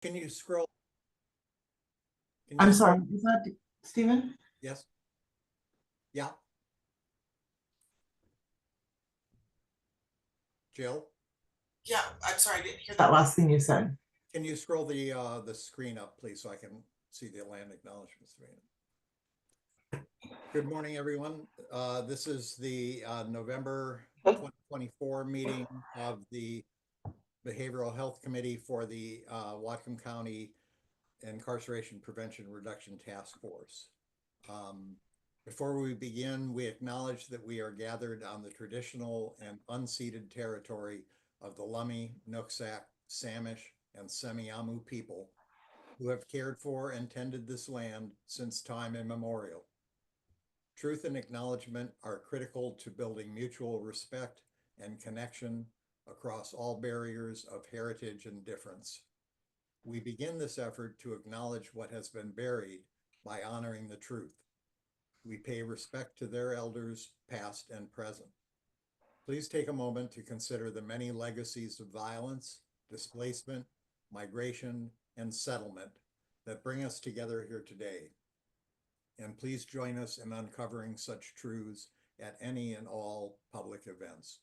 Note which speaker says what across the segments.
Speaker 1: Can you scroll?
Speaker 2: I'm sorry, is that Stephen?
Speaker 1: Yes. Yeah. Jill,
Speaker 2: Yeah, I'm sorry, I didn't hear that last thing you said.
Speaker 1: can you scroll the screen up, please, so I can see the land acknowledgement screen? Good morning, everyone. This is the November 2024 meeting of the Behavioral Health Committee for the Whatcom County Incarceration Prevention Reduction Task Force. Before we begin, we acknowledge that we are gathered on the traditional and unceded territory of the Lummi, Nooksack, Samish, and Semiahmoo people who have cared for and tended this land since time immemorial. Truth and acknowledgement are critical to building mutual respect and connection across all barriers of heritage and difference. We begin this effort to acknowledge what has been buried by honoring the truth. We pay respect to their elders, past and present. Please take a moment to consider the many legacies of violence, displacement, migration, and settlement that bring us together here today. And please join us in uncovering such truths at any and all public events.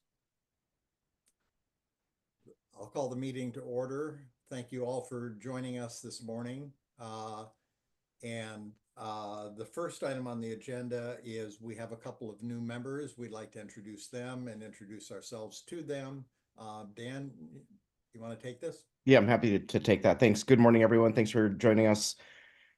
Speaker 1: I'll call the meeting to order. Thank you all for joining us this morning. The first item on the agenda is we have a couple of new members. We'd like to introduce them and introduce ourselves to them. Dan, you want to take this?
Speaker 3: Yeah, I'm happy to take that. Thanks. Good morning, everyone. Thanks for joining us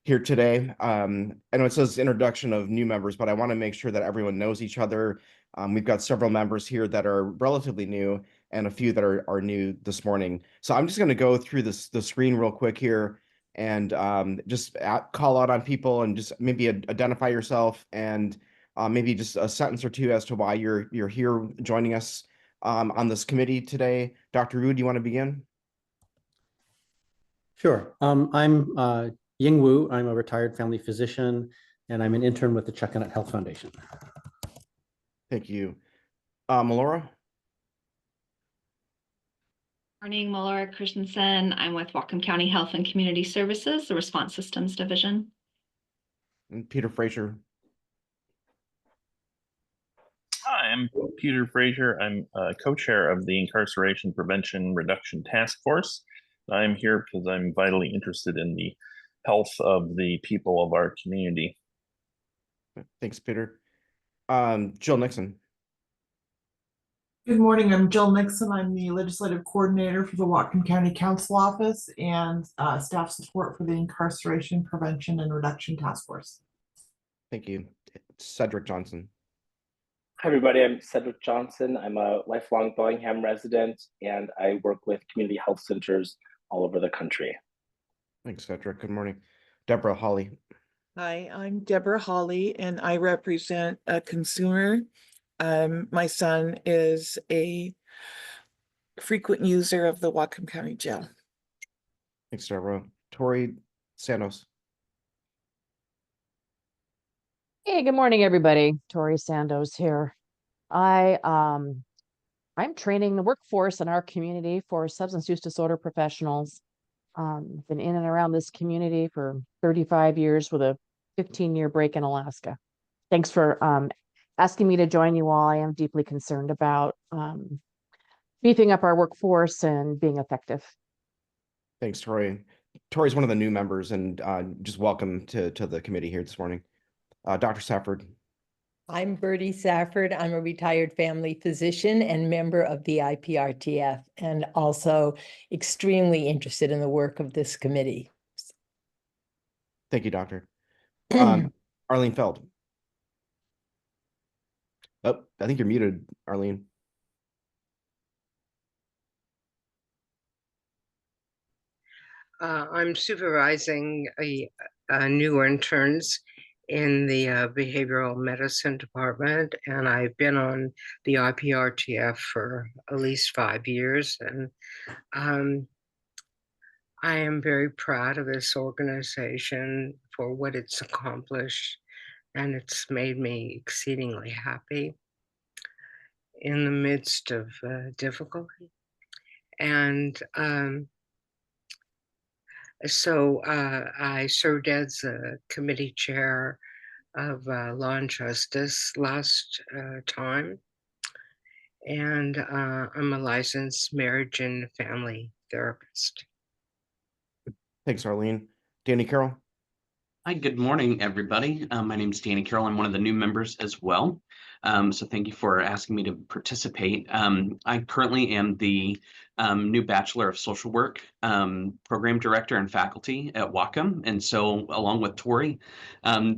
Speaker 3: here today. I know it says introduction of new members, but I want to make sure that everyone knows each other. We've got several members here that are relatively new and a few that are new this morning. So I'm just going to go through the screen real quick here and just call out on people and just maybe identify yourself and maybe just a sentence or two as to why you're here joining us on this committee today. Dr. Wu, do you want to begin?
Speaker 4: Sure. I'm Ying Wu. I'm a retired family physician, and I'm an intern with the Chuckanut Health Foundation.
Speaker 3: Thank you. Melora?
Speaker 5: Morning, Melora Christensen. I'm with Whatcom County Health and Community Services, the Response Systems Division.
Speaker 3: And Peter Frazier.
Speaker 6: Hi, I'm Peter Frazier. I'm co-chair of the Incarceration Prevention Reduction Task Force. I'm here because I'm vitally interested in the health of the people of our community.
Speaker 3: Thanks, Peter. Jill Nixon.
Speaker 2: Good morning, I'm Jill Nixon. I'm the legislative coordinator for the Whatcom County Council Office and staff support for the Incarceration Prevention and Reduction Task Force.
Speaker 3: Thank you. Cedric Johnson.
Speaker 7: Hi, everybody. I'm Cedric Johnson. I'm a lifelong Bellingham resident, and I work with community health centers all over the country.
Speaker 3: Thanks, Cedric. Good morning. Deborah Hawley.
Speaker 8: Hi, I'm Deborah Hawley, and I represent a consumer. My son is a frequent user of the Whatcom County Jail.
Speaker 3: Thanks, Deborah. Tori Santos.
Speaker 9: Hey, good morning, everybody. Tori Sandos here. I'm training the workforce in our community for substance use disorder professionals. Been in and around this community for 35 years with a 15-year break in Alaska. Thanks for asking me to join you all. I am deeply concerned about beefing up our workforce and being effective.
Speaker 3: Thanks, Tori. Tori's one of the new members, and just welcome to the committee here this morning. Dr. Safford.
Speaker 10: I'm Bertie Safford. I'm a retired family physician and member of the IPRTF, and also extremely interested in the work of this committee.
Speaker 3: Thank you, Doctor. Arlene Feld. Oh, I think you're muted, Arlene.
Speaker 11: I'm supervising new interns in the behavioral medicine department, and I've been on the IPRTF for at least 5 years, and I am very proud of this organization for what it's accomplished, and it's made me exceedingly happy in the midst of difficulty. And So I served as a committee chair of Law and Justice last time. And I'm a licensed marriage and family therapist.
Speaker 3: Thanks, Arlene. Danny Carroll.
Speaker 12: Hi, good morning, everybody. My name is Danny Carroll. I'm one of the new members as well. So thank you for asking me to participate. I currently am the new Bachelor of Social Work program director and faculty at Whatcom. And so along with Tori,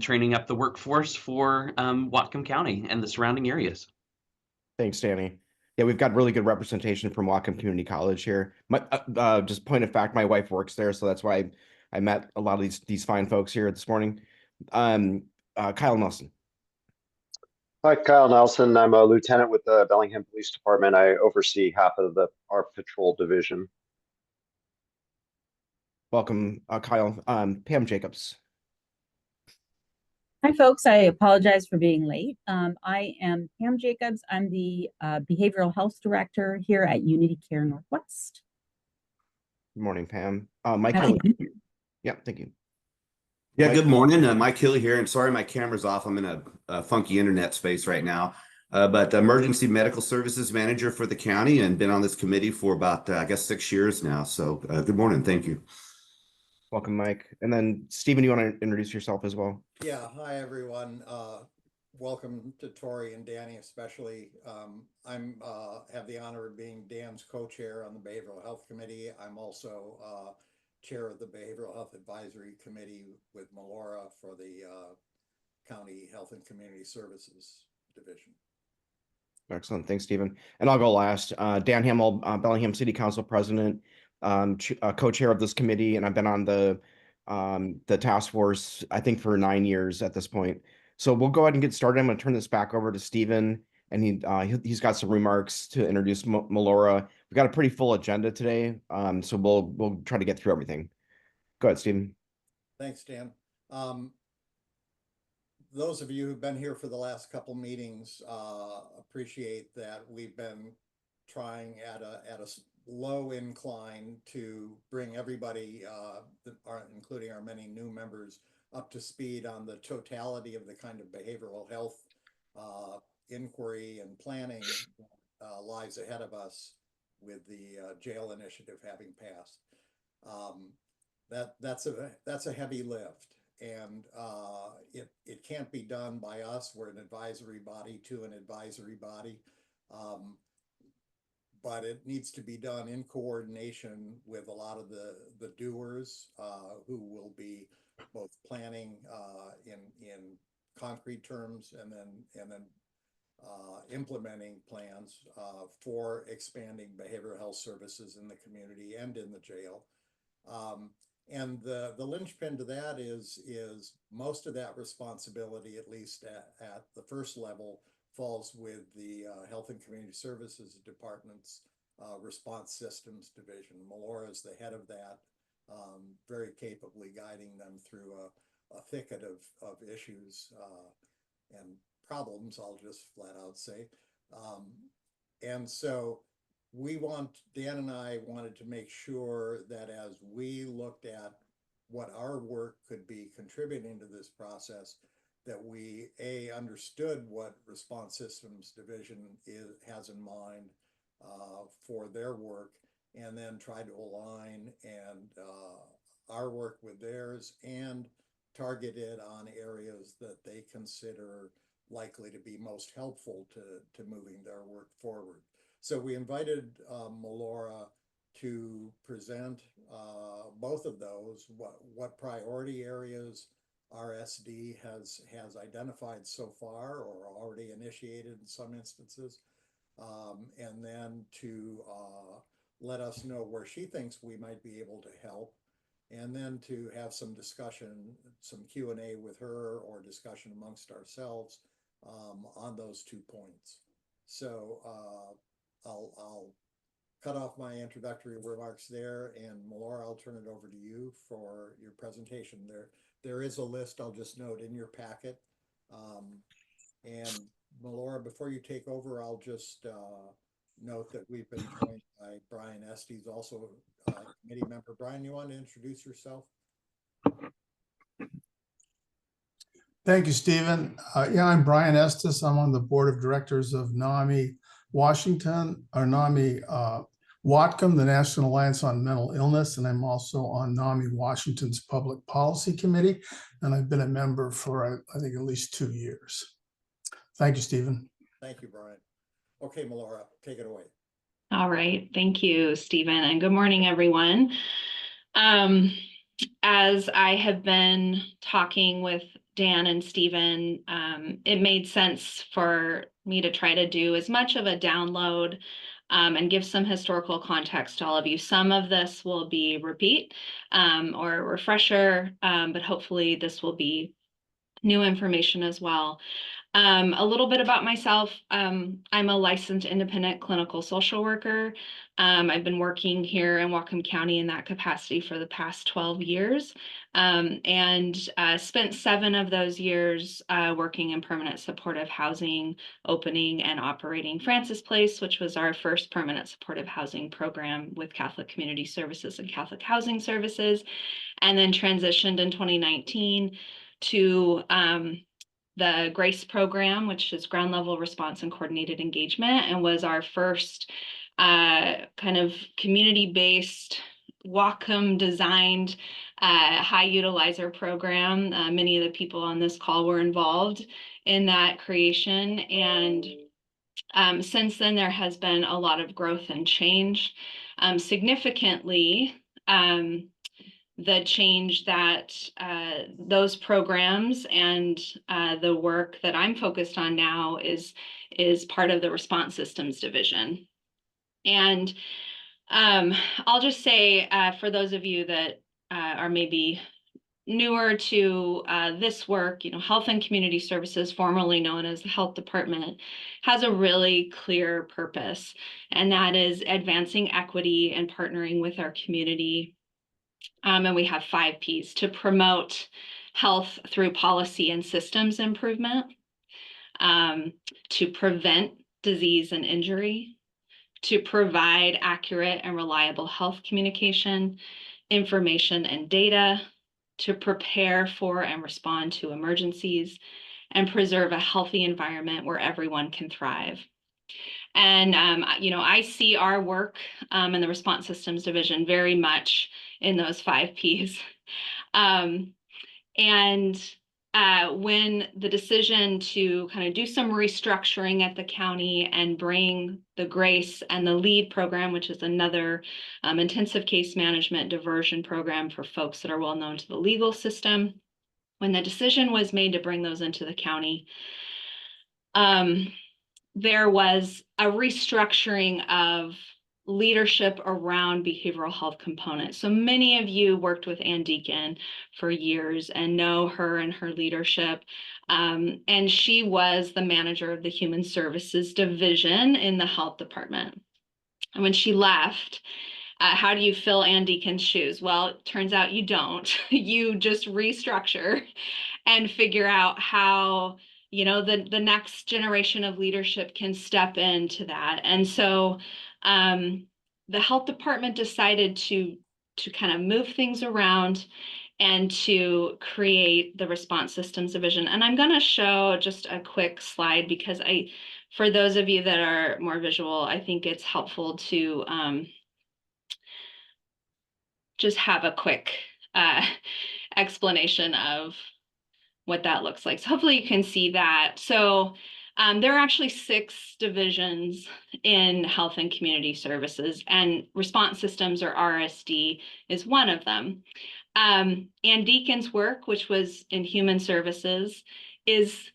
Speaker 12: training up the workforce for Whatcom County and the surrounding areas.
Speaker 3: Thanks, Danny. Yeah, we've got really good representation from Whatcom Community College here. My just point of fact, my wife works there, so that's why I met a lot of these fine folks here this morning. Kyle Nelson.
Speaker 13: Hi, Kyle Nelson. I'm a lieutenant with the Bellingham Police Department. I oversee half of our patrol division.
Speaker 3: Welcome, Kyle. Pam Jacobs.
Speaker 14: Hi, folks. I apologize for being late. I am Pam Jacobs. I'm the Behavioral Health Director here at Unity Care Northwest.
Speaker 3: Good morning, Pam. Mike
Speaker 14: Happy
Speaker 3: Kelly.
Speaker 14: to be here.
Speaker 3: Yeah, thank you.
Speaker 15: Yeah,
Speaker 3: Mike?
Speaker 15: good morning. Mike Hill here, and sorry my camera's off. I'm in a funky internet space right now. But Emergency Medical Services Manager for the county and been on this committee for about, I guess, 6 years now. So good morning. Thank you.
Speaker 3: Welcome, Mike. And then Stephen, you want to introduce yourself as well?
Speaker 1: Yeah, hi, everyone. Welcome to Tori and Danny, especially. I'm have the honor of being Dan's co-chair on the Behavioral Health Committee. I'm also chair of the Behavioral Health Advisory Committee with Melora for the County Health and Community Services Division.
Speaker 3: Excellent. Thanks, Stephen. And I'll go last. Dan Hamill, Bellingham City Council President, co-chair of this committee, and I've been on the task force, I think, for 9 years at this point. So we'll go ahead and get started. I'm going to turn this back over to Stephen, and he's got some remarks to introduce Melora. We've got a pretty full agenda today, so we'll try to get through everything. Go ahead, Stephen.
Speaker 1: Thanks, Dan. Those of you who've been here for the last couple meetings appreciate that we've been trying at a low incline to bring everybody, including our many new members, up to speed on the totality of the kind of behavioral health inquiry and planning lies ahead of us with the jail initiative having passed. That's a heavy lift. And it can't be done by us. We're an advisory body to an advisory body. But it needs to be done in coordination with a lot of the doers who will be both planning in concrete terms and then implementing plans for expanding behavioral health services in the community and in the jail. And the linchpin to that is most of that responsibility, at least at the first level, falls with the Health and Community Services Department's Response Systems Division. Melora is the head of that, very capably guiding them through a thicket of issues and problems, I'll just flat out say. And so Dan and I wanted to make sure that as we looked at what our work could be contributing to this process, that we understood what Response Systems Division has in mind for their work, and then try to align our work with theirs and target it on areas that they consider likely to be most helpful to moving their work forward. So we invited Melora to present both of those, what priority areas RSD has identified so far or already initiated in some instances, and then to let us know where she thinks we might be able to help, and then to have some discussion, some Q&A with her or discussion amongst ourselves on those 2 points. So I'll cut off my introductory remarks there, and Melora, I'll turn it over to you for your presentation. There is a list, I'll just note, in your packet. And Melora, before you take over, I'll just note that we've been joined by Brian Estes, also committee member. Brian, you want to introduce yourself?
Speaker 16: Thank you, Stephen. Yeah, I'm Brian Estes. I'm on the board of directors of NAMI Washington, or NAMI Whatcom, the National Alliance on Mental Illness, and I'm also on NAMI Washington's Public Policy Committee, and I've been a member for, I think, at least 2 years. Thank you, Stephen.
Speaker 1: Thank you, Brian. Okay, Melora, take it away.
Speaker 5: All right. Thank you, Stephen, and good morning, everyone. As I have been talking with Dan and Stephen, it made sense for me to try to do as much of a download and give some historical context to all of you. Some of this will be repeat or refresher, but hopefully this will be new information as well. A little bit about myself. I'm a licensed independent clinical social worker. I've been working here in Whatcom County in that capacity for the past 12 years and spent 7 of those years working in permanent supportive housing, opening and operating Francis Place, which was our first permanent supportive housing program with Catholic Community Services and Catholic Housing Services, and then transitioned in 2019 to the GRACE program, which is ground level response and coordinated engagement, and was our first kind of community-based, Whatcom designed high utilizer program. Many of the people on this call were involved in that creation. And since then, there has been a lot of growth and change. Significantly, the change that those programs and the work that I'm focused on now is part of the Response Systems Division. And I'll just say for those of you that are maybe newer to this work, Health and Community Services, formerly known as the Health Department, has a really clear purpose, and that is advancing equity and partnering with our community. And we have 5 Ps: to promote health through policy and systems improvement, to prevent disease and injury, to provide accurate and reliable health communication, information and data, to prepare for and respond to emergencies, and preserve a healthy environment where everyone can thrive. And, I see our work in the Response Systems Division very much in those 5 Ps. When the decision to kind of do some restructuring at the county and bring the GRACE and the LEAD program, which is another intensive case management diversion program for folks that are well known to the legal system, when the decision was made to bring those into the county, there was a restructuring of leadership around behavioral health components. So many of you worked with Ann Deacon for years and know her and her leadership. And she was the manager of the Human Services Division in the Health Department. And when she left, how do you fill Ann Deacon's shoes? Well, it turns out you don't. You just restructure and figure out how the next generation of leadership can step into that. And so the health department decided to kind of move things around and to create the Response Systems Division. And I'm going to show just a quick slide because for those of you that are more visual, I think it's helpful to just have a quick explanation of what that looks like. So hopefully you can see that. So there are actually 6 divisions in Health and Community Services, and Response Systems, or RSD, is one of them. Ann Deacon's work, which was in Human Services, is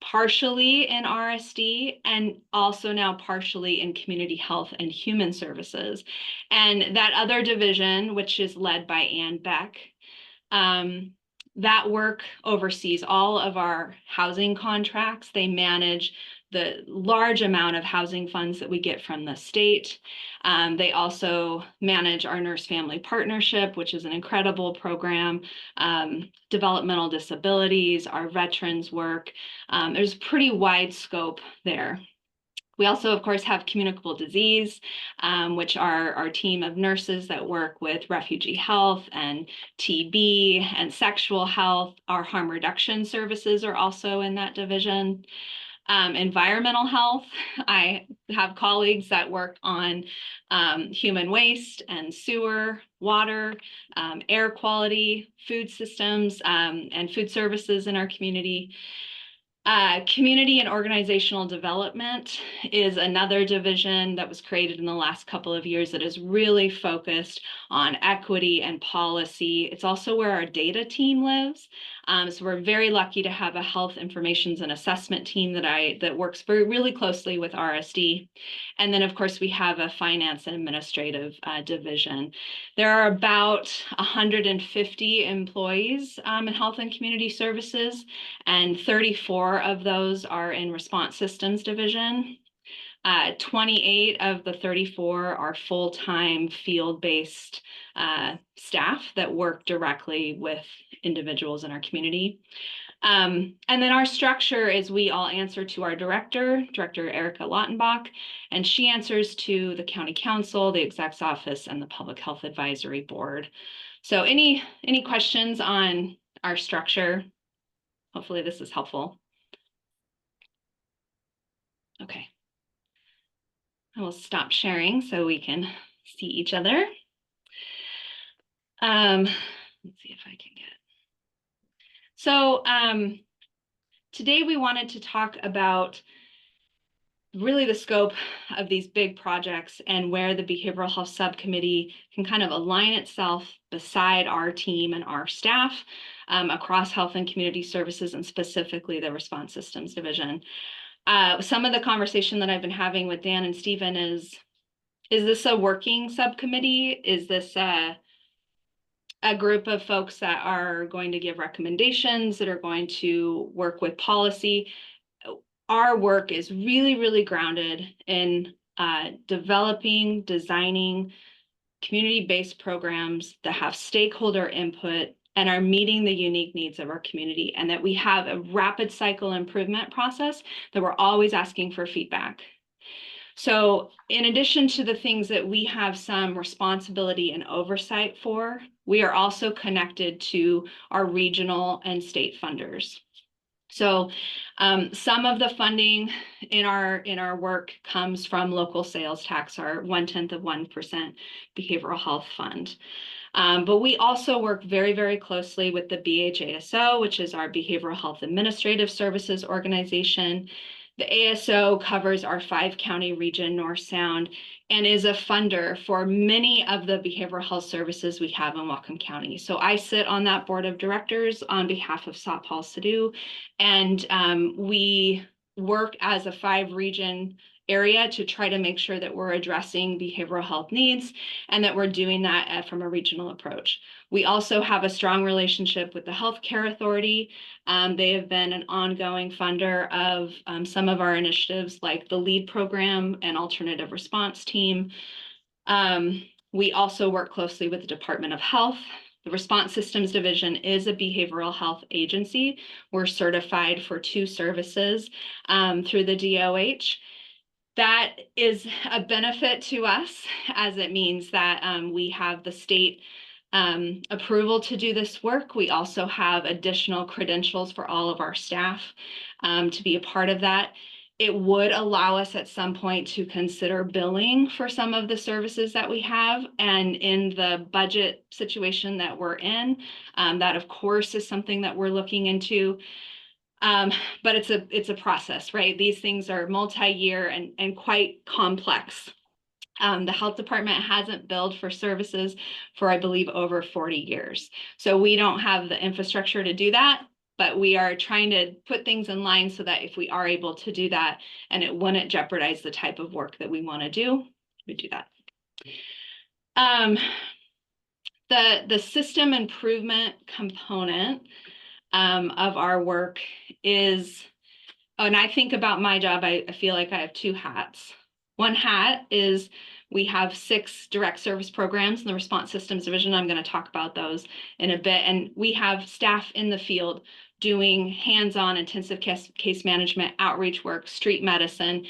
Speaker 5: partially in RSD and also now partially in Community Health and Human Services. And that other division, which is led by Ann Beck, that work oversees all of our housing contracts. They manage the large amount of housing funds that we get from the state. They also manage our Nurse Family Partnership, which is an incredible program, developmental disabilities, our veterans work. There's pretty wide scope there. We also, of course, have communicable disease, which are our team of nurses that work with refugee health and TB and sexual health. Our harm reduction services are also in that division. Environmental health, I have colleagues that work on human waste and sewer, water, air quality, food systems, and food services in our community. Community and organizational development is another division that was created in the last couple of years that is really focused on equity and policy. It's also where our data team lives. So we're very lucky to have a health information and assessment team that works really closely with RSD. And then, of course, we have a finance and administrative division. There are about 150 employees in health and community services, and 34 of those are in response systems division. 28 of the 34 are full-time field-based staff that work directly with individuals in our community. And then our structure is we all answer to our director Erica Lautenbach, and she answers to the county council, the exec's office, and the public health advisory board. So any questions on our structure? Hopefully this is helpful. Okay. I will stop sharing so we can see each other. Let's see if I can get. So today we wanted to talk about really the scope of these big projects and where the Behavioral Health Subcommittee can kind of align itself beside our team and our staff across health and community services, and specifically the Response Systems Division. Some of the conversation that I've been having with Dan and Stephen is this a working subcommittee? Is this a group of folks that are going to give recommendations, that are going to work with policy? Our work is really, really grounded in developing, designing community-based programs that have stakeholder input and are meeting the unique needs of our community, and that we have a rapid cycle improvement process that we're always asking for feedback. So in addition to the things that we have some responsibility and oversight for, we are also connected to our regional and state funders. So some of the funding in our work comes from local sales tax, our 0.1% behavioral health fund. But we also work very, very closely with the BHASO, which is our Behavioral Health Administrative Services organization. The ASO covers our 5-county region, North Sound, and is a funder for many of the behavioral health services we have in Whatcom County. So I sit on that board of directors on behalf of St. Paul Sadoo, and we work as a 5-region area to try to make sure that we're addressing behavioral health needs and that we're doing that from a regional approach. We also have a strong relationship with the Healthcare Authority. They have been an ongoing funder of some of our initiatives like the LEAD program and alternative response team. We also work closely with the Department of Health. The Response Systems Division is a behavioral health agency. We're certified for 2 services through the DOH. That is a benefit to us, as it means that we have the state approval to do this work. We also have additional credentials for all of our staff to be a part of that. It would allow us at some point to consider billing for some of the services that we have. And in the budget situation that we're in, that of course is something that we're looking into. But it's a process, right? These things are multi-year and quite complex. The health department hasn't billed for services for, I believe, over 40 years. So we don't have the infrastructure to do that, but we are trying to put things in line so that if we are able to do that and it wouldn't jeopardize the type of work that we want to do, we do that. The system improvement component of our work is, when I think about my job, I feel like I have 2 hats. One hat is we have 6 direct service programs in the Response Systems Division. I'm going to talk about those in a bit. And we have staff in the field doing hands-on intensive case management, outreach work, street medicine,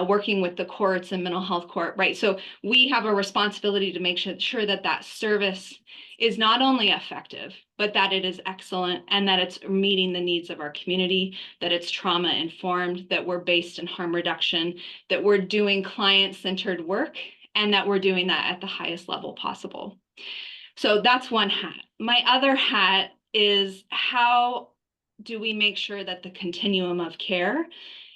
Speaker 5: working with the courts and mental health court, right? So we have a responsibility to make sure that that service is not only effective, but that it is excellent and that it's meeting the needs of our community, that it's trauma informed, that we're based in harm reduction, that we're doing client-centered work, and that we're doing that at the highest level possible. So that's one hat. My other hat is, how do we make sure that the continuum of care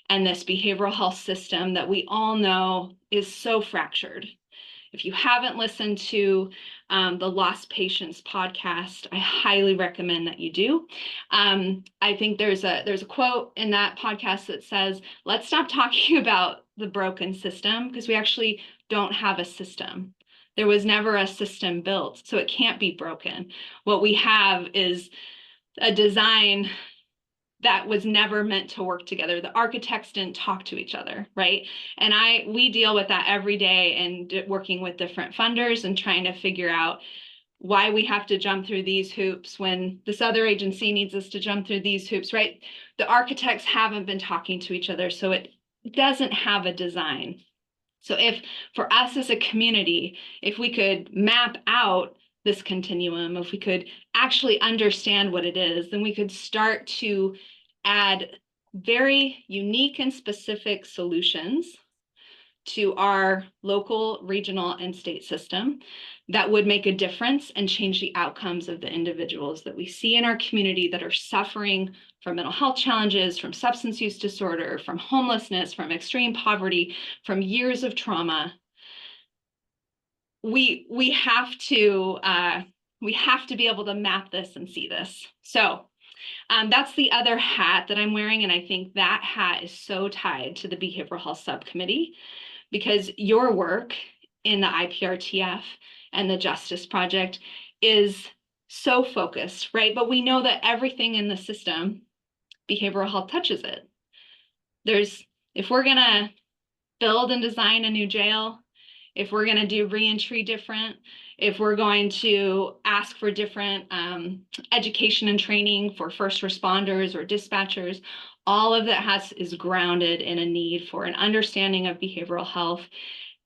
Speaker 5: and this behavioral health system that we all know is so fractured? If you haven't listened to the Lost Patients podcast, I highly recommend that you do. I think there's a quote in that podcast that says, let's stop talking about the broken system, because we actually don't have a system. There was never a system built, so it can't be broken. What we have is a design that was never meant to work together. The architects didn't talk to each other, right? And we deal with that every day, and working with different funders and trying to figure out why we have to jump through these hoops when this other agency needs us to jump through these hoops, right? The architects haven't been talking to each other, so it doesn't have a design. So if, for us as a community, if we could map out this continuum, if we could actually understand what it is, then we could start to add very unique and specific solutions to our local, regional, and state system that would make a difference and change the outcomes of the individuals that we see in our community that are suffering from mental health challenges, from substance use disorder, from homelessness, from extreme poverty, from years of trauma. We have to be able to map this and see this. So that's the other hat that I'm wearing, and I think that hat is so tied to the Behavioral Health Subcommittee, because your work in the IPRTF and the Justice Project is so focused, right? But we know that everything in the system, behavioral health touches it. If we're gonna build and design a new jail, if we're gonna do reentry different, if we're going to ask for different education and training for first responders or dispatchers, all of that is grounded in a need for an understanding of behavioral health.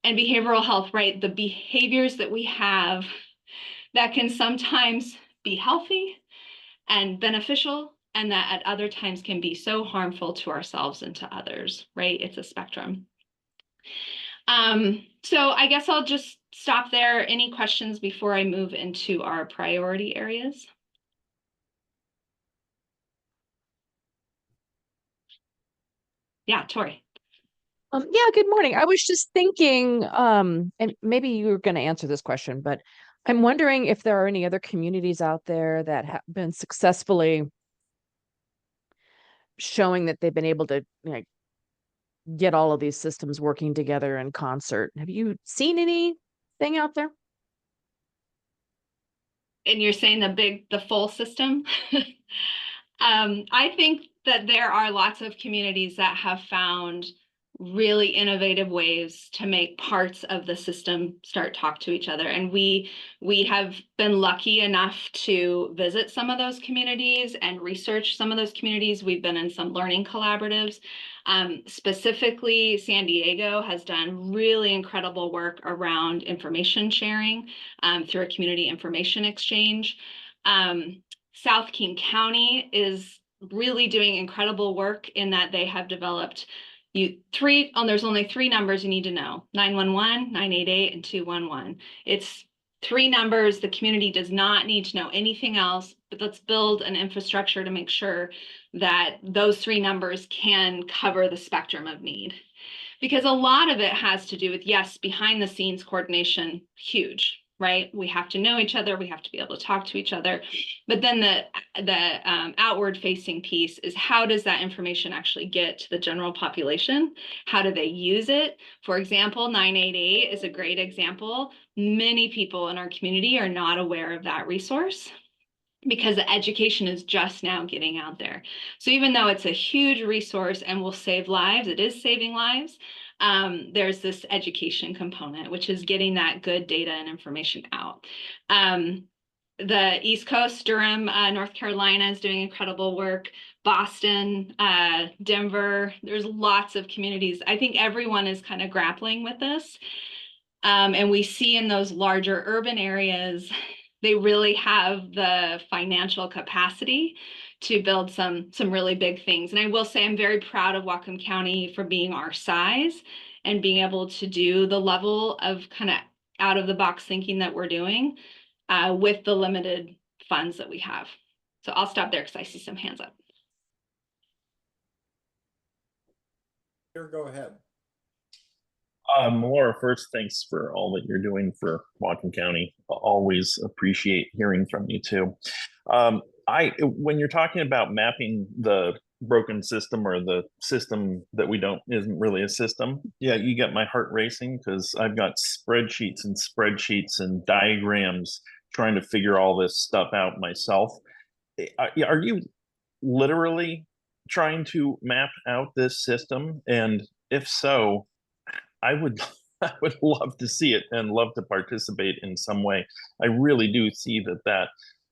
Speaker 5: And behavioral health, right? The behaviors that we have that can sometimes be healthy and beneficial, and that at other times can be so harmful to ourselves and to others, right? It's a spectrum. So I guess I'll just stop there. Any questions before I move into our priority areas? Yeah, Tori.
Speaker 9: Yeah, good morning. I was just thinking, and maybe you were going to answer this question, but I'm wondering if there are any other communities out there that have been successfully showing that they've been able to, get all of these systems working together in concert. Have you seen anything out there?
Speaker 5: And you're saying the full system? I think that there are lots of communities that have found really innovative ways to make parts of the system start talk to each other. And we have been lucky enough to visit some of those communities and research some of those communities. We've been in some learning collaboratives. Specifically, San Diego has done really incredible work around information sharing through a community information exchange. South King County is really doing incredible work in that they have developed there's only 3 numbers you need to know: 911, 988, and 211. It's 3 numbers. The community does not need to know anything else, but let's build an infrastructure to make sure that those 3 numbers can cover the spectrum of need. Because a lot of it has to do with, yes, behind the scenes coordination, huge, right? We have to know each other. We have to be able to talk to each other. But then the outward facing piece is, how does that information actually get to the general population? How do they use it? For example, 988 is a great example. Many people in our community are not aware of that resource, because the education is just now getting out there. So even though it's a huge resource and will save lives, it is saving lives. There's this education component, which is getting that good data and information out. the East Coast, Durham, North Carolina is doing incredible work. Boston, Denver, there's lots of communities. I think everyone is kind of grappling with this. And we see in those larger urban areas, they really have the financial capacity to build some really big things. And I will say I'm very proud of Whatcom County for being our size and being able to do the level of kind of out of the box thinking that we're doing with the limited funds that we have. So I'll stop there because I see some hands up.
Speaker 1: Here, go ahead.
Speaker 6: Laura, first, thanks for all that you're doing for Whatcom County. Always appreciate hearing from you too. When you're talking about mapping the broken system or the system that we don't isn't really a system, yeah, you get my heart racing because I've got spreadsheets and diagrams trying to figure all this stuff out myself. Are you literally trying to map out this system? And if so, I would love to see it and love to participate in some way. I really do see that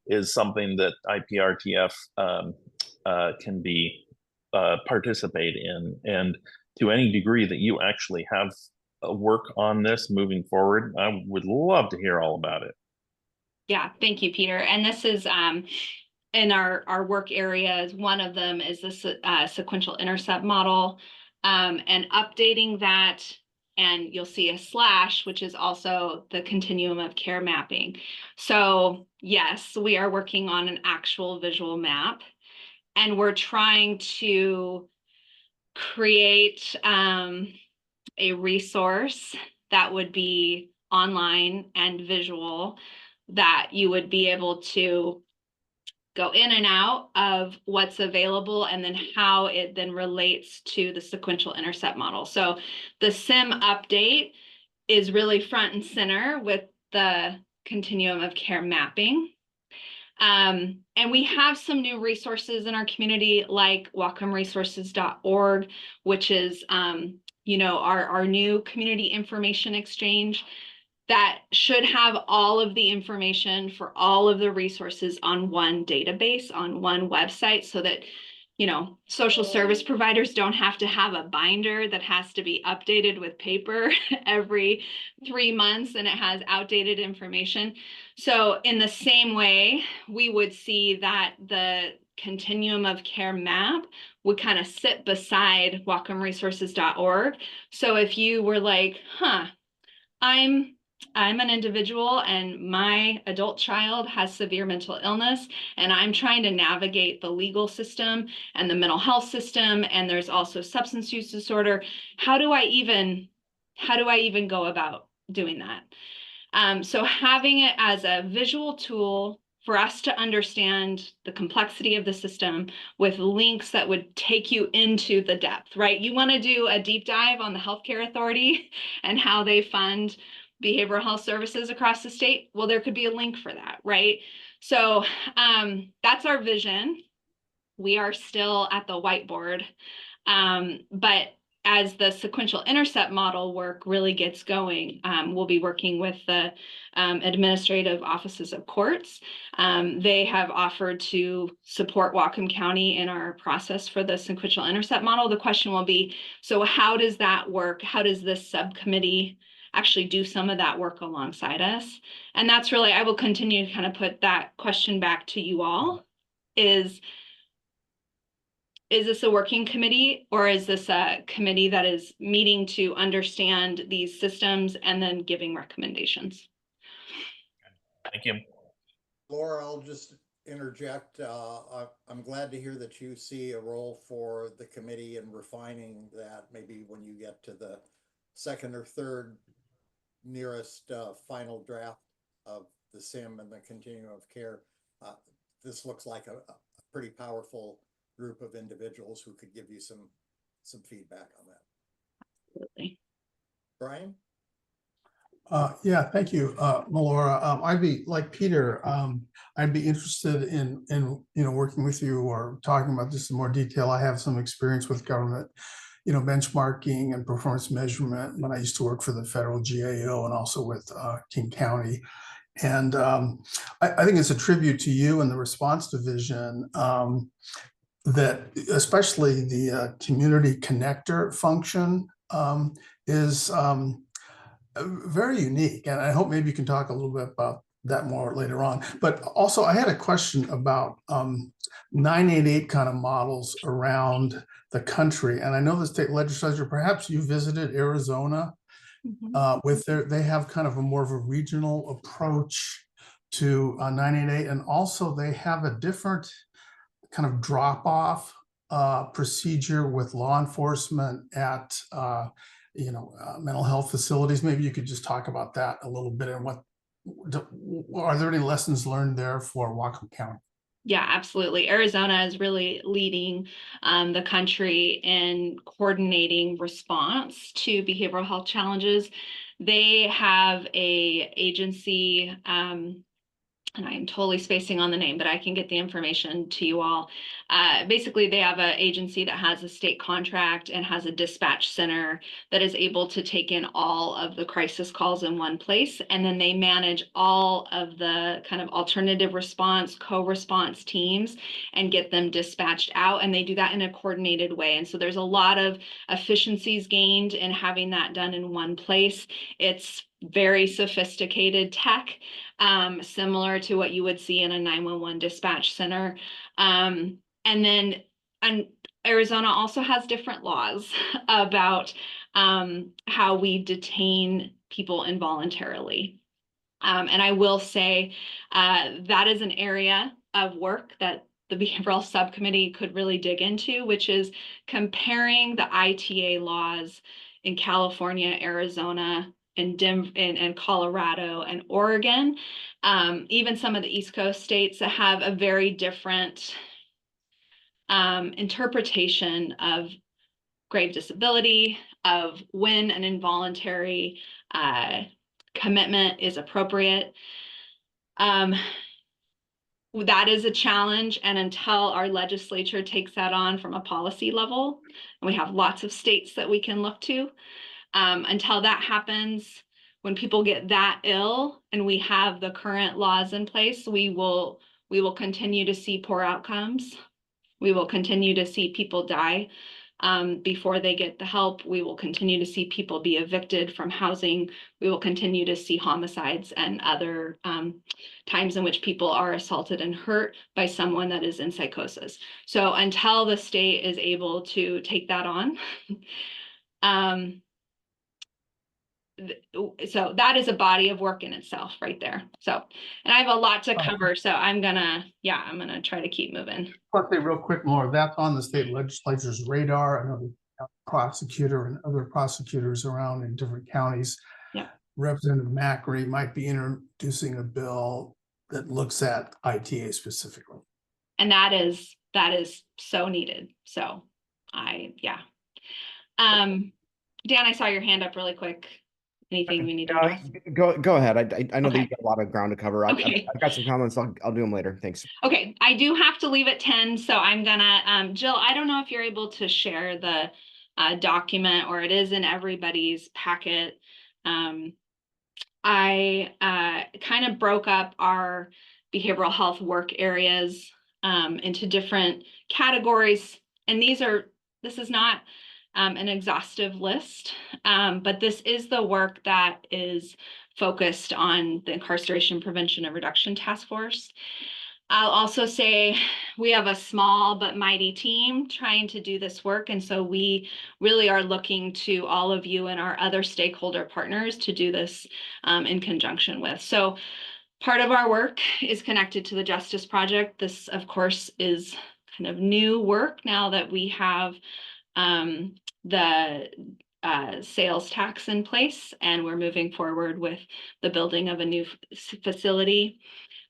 Speaker 6: is something that IPRTF can be participate in, and to any degree that you actually have work on this moving forward, I would love to hear all about it.
Speaker 5: Yeah, thank you, Peter. And this is in our work areas. One of them is the sequential intercept model, and updating that. And you'll see a slash, which is also the continuum of care mapping. So yes, we are working on an actual visual map, and we're trying to create a resource that would be online and visual that you would be able to go in and out of what's available and then how it then relates to the sequential intercept model. So the SIM update is really front and center with the continuum of care mapping. And we have some new resources in our community like whatcomresources.org, which is our new community information exchange that should have all of the information for all of the resources on one database, on one website, so that social service providers don't have to have a binder that has to be updated with paper every 3 months and it has outdated information. So in the same way, we would see that the continuum of care map would kind of sit beside whatcomresources.org. So if you were like, I'm an individual and my adult child has severe mental illness and I'm trying to navigate the legal system and the mental health system, and there's also substance use disorder. How do I even go about doing that? So having it as a visual tool for us to understand the complexity of the system with links that would take you into the depth, right? You want to do a deep dive on the Healthcare Authority and how they fund behavioral health services across the state. Well, there could be a link for that, right? So that's our vision. We are still at the whiteboard, but as the sequential intercept model work really gets going, we'll be working with the administrative offices of courts. They have offered to support Whatcom County in our process for the sequential intercept model. The question will be, so how does that work? How does this subcommittee actually do some of that work alongside us? And that's really, I will continue to kind of put that question back to you all, is this a working committee, or is this a committee that is meeting to understand these systems and then giving recommendations?
Speaker 6: Thank you.
Speaker 1: Laura, I'll just interject. I'm glad to hear that you see a role for the committee in refining that. Maybe when you get to the second or third nearest final draft of the SIM and the continuum of care, this looks like a pretty powerful group of individuals who could give you some feedback on that.
Speaker 5: Absolutely.
Speaker 1: Brian?
Speaker 16: Yeah, thank you, Melora. I'd be like Peter. I'd be interested in working with you or talking about this in more detail. I have some experience with government, benchmarking and performance measurement when I used to work for the federal GAO and also with King County. And I think it's a tribute to you and the response division that especially the community connector function is very unique. And I hope maybe you can talk a little bit about that more later on. But also I had a question about 988 kind of models around the country. And I know the state legislature, perhaps you visited Arizona with they have kind of a more of a regional approach to 988. And also they have a different kind of drop off procedure with law enforcement at mental health facilities. Maybe you could just talk about that a little bit, and what are there any lessons learned there for Whatcom County?
Speaker 5: Yeah, absolutely. Arizona is really leading the country in coordinating response to behavioral health challenges. They have a agency, and I'm totally spacing on the name, but I can get the information to you all. Basically, they have an agency that has a state contract and has a dispatch center that is able to take in all of the crisis calls in one place. And then they manage all of the kind of alternative response, co-response teams and get them dispatched out. And they do that in a coordinated way. And so there's a lot of efficiencies gained in having that done in one place. It's very sophisticated tech, similar to what you would see in a 911 dispatch center. And Arizona also has different laws about how we detain people involuntarily. And I will say that is an area of work that the behavioral subcommittee could really dig into, which is comparing the ITA laws in California, Arizona, in Denver, and Colorado and Oregon, even some of the East Coast states that have a very different interpretation of grave disability, of when an involuntary commitment is appropriate. That is a challenge, and until our legislature takes that on from a policy level, and we have lots of states that we can look to, until that happens, when people get that ill and we have the current laws in place, we will continue to see poor outcomes. We will continue to see people die before they get the help. We will continue to see people be evicted from housing. We will continue to see homicides and other times in which people are assaulted and hurt by someone that is in psychosis. So until the state is able to take that on, so that is a body of work in itself right there. So, and I have a lot to cover, so I'm gonna try to keep moving.
Speaker 16: Quickly, real quick, more that's on the state legislature's radar. I know the prosecutor and other prosecutors around in different counties.
Speaker 5: Yeah.
Speaker 16: Representative Macri might be introducing a bill that looks at ITA specifically.
Speaker 5: And that is so needed. So Dan, I saw your hand up really quick. Anything we need to address?
Speaker 3: Go ahead. I know that
Speaker 5: Okay.
Speaker 3: you've got a lot of ground to cover.
Speaker 5: Okay.
Speaker 3: I've got some comments. I'll do them later. Thanks.
Speaker 5: Okay, I do have to leave at 10, so I'm gonna, Jill, I don't know if you're able to share the document, or it is in everybody's packet. I kind of broke up our behavioral health work areas into different categories, and this is not an exhaustive list, but this is the work that is focused on the Incarceration Prevention and Reduction Task Force. I'll also say we have a small but mighty team trying to do this work, and so we really are looking to all of you and our other stakeholder partners to do this in conjunction with. So part of our work is connected to the Justice Project. This, of course, is kind of new work now that we have the sales tax in place, and we're moving forward with the building of a new facility.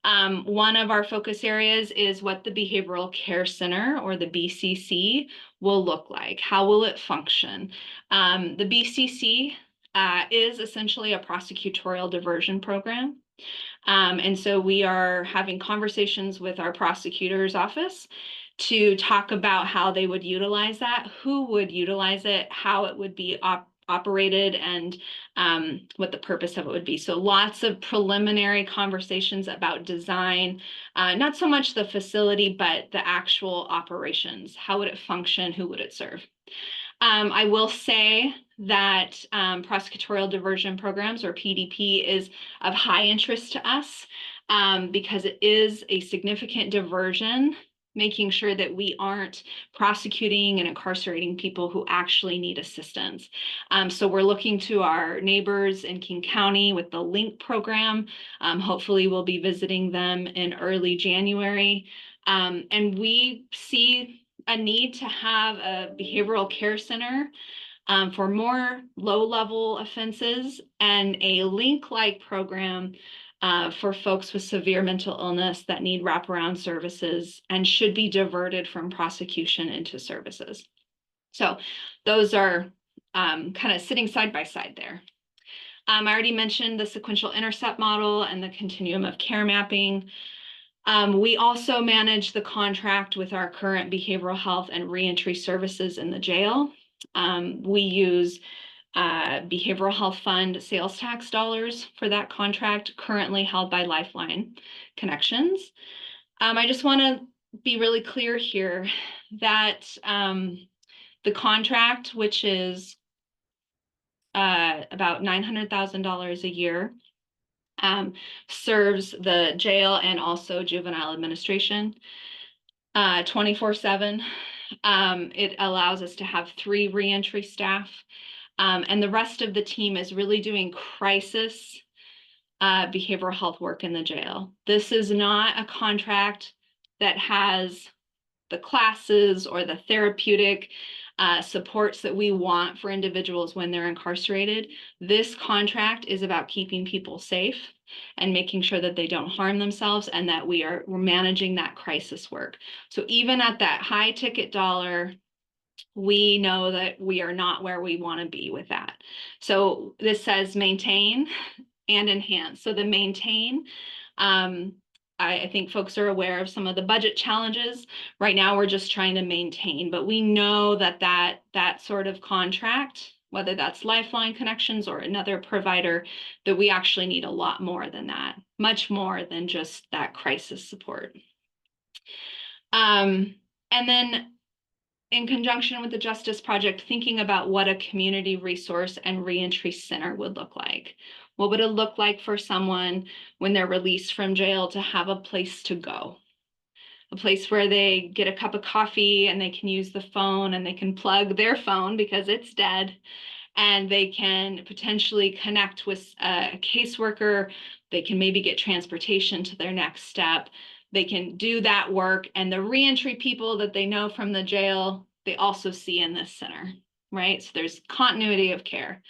Speaker 5: One of our focus areas is what the Behavioral Care Center, or the BCC, will look like. How will it function? The BCC is essentially a prosecutorial diversion program. And so we are having conversations with our prosecutor's office to talk about how they would utilize that, who would utilize it, how it would be operated and what the purpose of it would be. So lots of preliminary conversations about design, not so much the facility, but the actual operations. How would it function? Who would it serve? I will say that prosecutorial diversion programs, or PDP, is of high interest to us because it is a significant diversion, making sure that we aren't prosecuting and incarcerating people who actually need assistance. So we're looking to our neighbors in King County with the LINK program. Hopefully we'll be visiting them in early January. And we see a need to have a behavioral care center for more low-level offenses, and a LINK-like program for folks with severe mental illness that need wraparound services and should be diverted from prosecution into services. So those are kind of sitting side by side there. I already mentioned the sequential intercept model and the continuum of care mapping. We also manage the contract with our current behavioral health and reentry services in the jail. We use behavioral health fund sales tax dollars for that contract, currently held by Lifeline Connections. I just want to be really clear here that the contract, which is about $900,000 a year, serves the jail and also juvenile administration 24/7. It allows us to have 3 reentry staff, and the rest of the team is really doing crisis behavioral health work in the jail. This is not a contract that has the classes or the therapeutic supports that we want for individuals when they're incarcerated. This contract is about keeping people safe and making sure that they don't harm themselves, and that we're managing that crisis work. So even at that high ticket dollar, we know that we are not where we want to be with that. So this says maintain and enhance. So the maintain, I think folks are aware of some of the budget challenges. Right now, we're just trying to maintain, but we know that that sort of contract, whether that's Lifeline Connections or another provider, that we actually need a lot more than that, much more than just that crisis support. And then in conjunction with the Justice Project, thinking about what a community resource and reentry center would look like. What would it look like for someone when they're released from jail to have a place to go? A place where they get a cup of coffee and they can use the phone and they can plug their phone because it's dead, and they can potentially connect with a caseworker. They can maybe get transportation to their next step. They can do that work, and the reentry people that they know from the jail, they also see in this center, right? So there's continuity of care.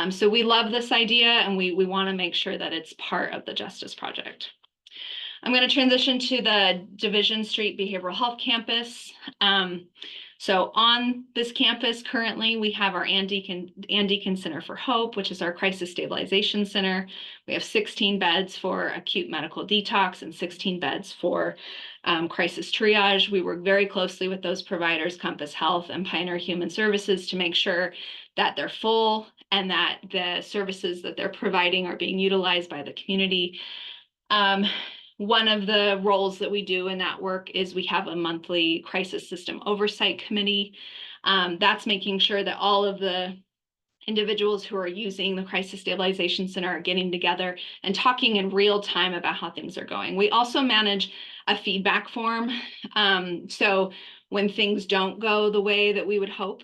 Speaker 5: So we love this idea, and we want to make sure that it's part of the Justice Project. I'm going to transition to the Division Street Behavioral Health Campus. So on this campus, currently, we have our Ann Deacon Center for Hope, which is our crisis stabilization center. We have 16 beds for acute medical detox and 16 beds for crisis triage. We work very closely with those providers, Compass Health and Pioneer Human Services, to make sure that they're full and that the services that they're providing are being utilized by the community. One of the roles that we do in that work is we have a monthly crisis system oversight committee. That's making sure that all of the individuals who are using the Crisis Stabilization Center are getting together and talking in real time about how things are going. We also manage a feedback form. So when things don't go the way that we would hope,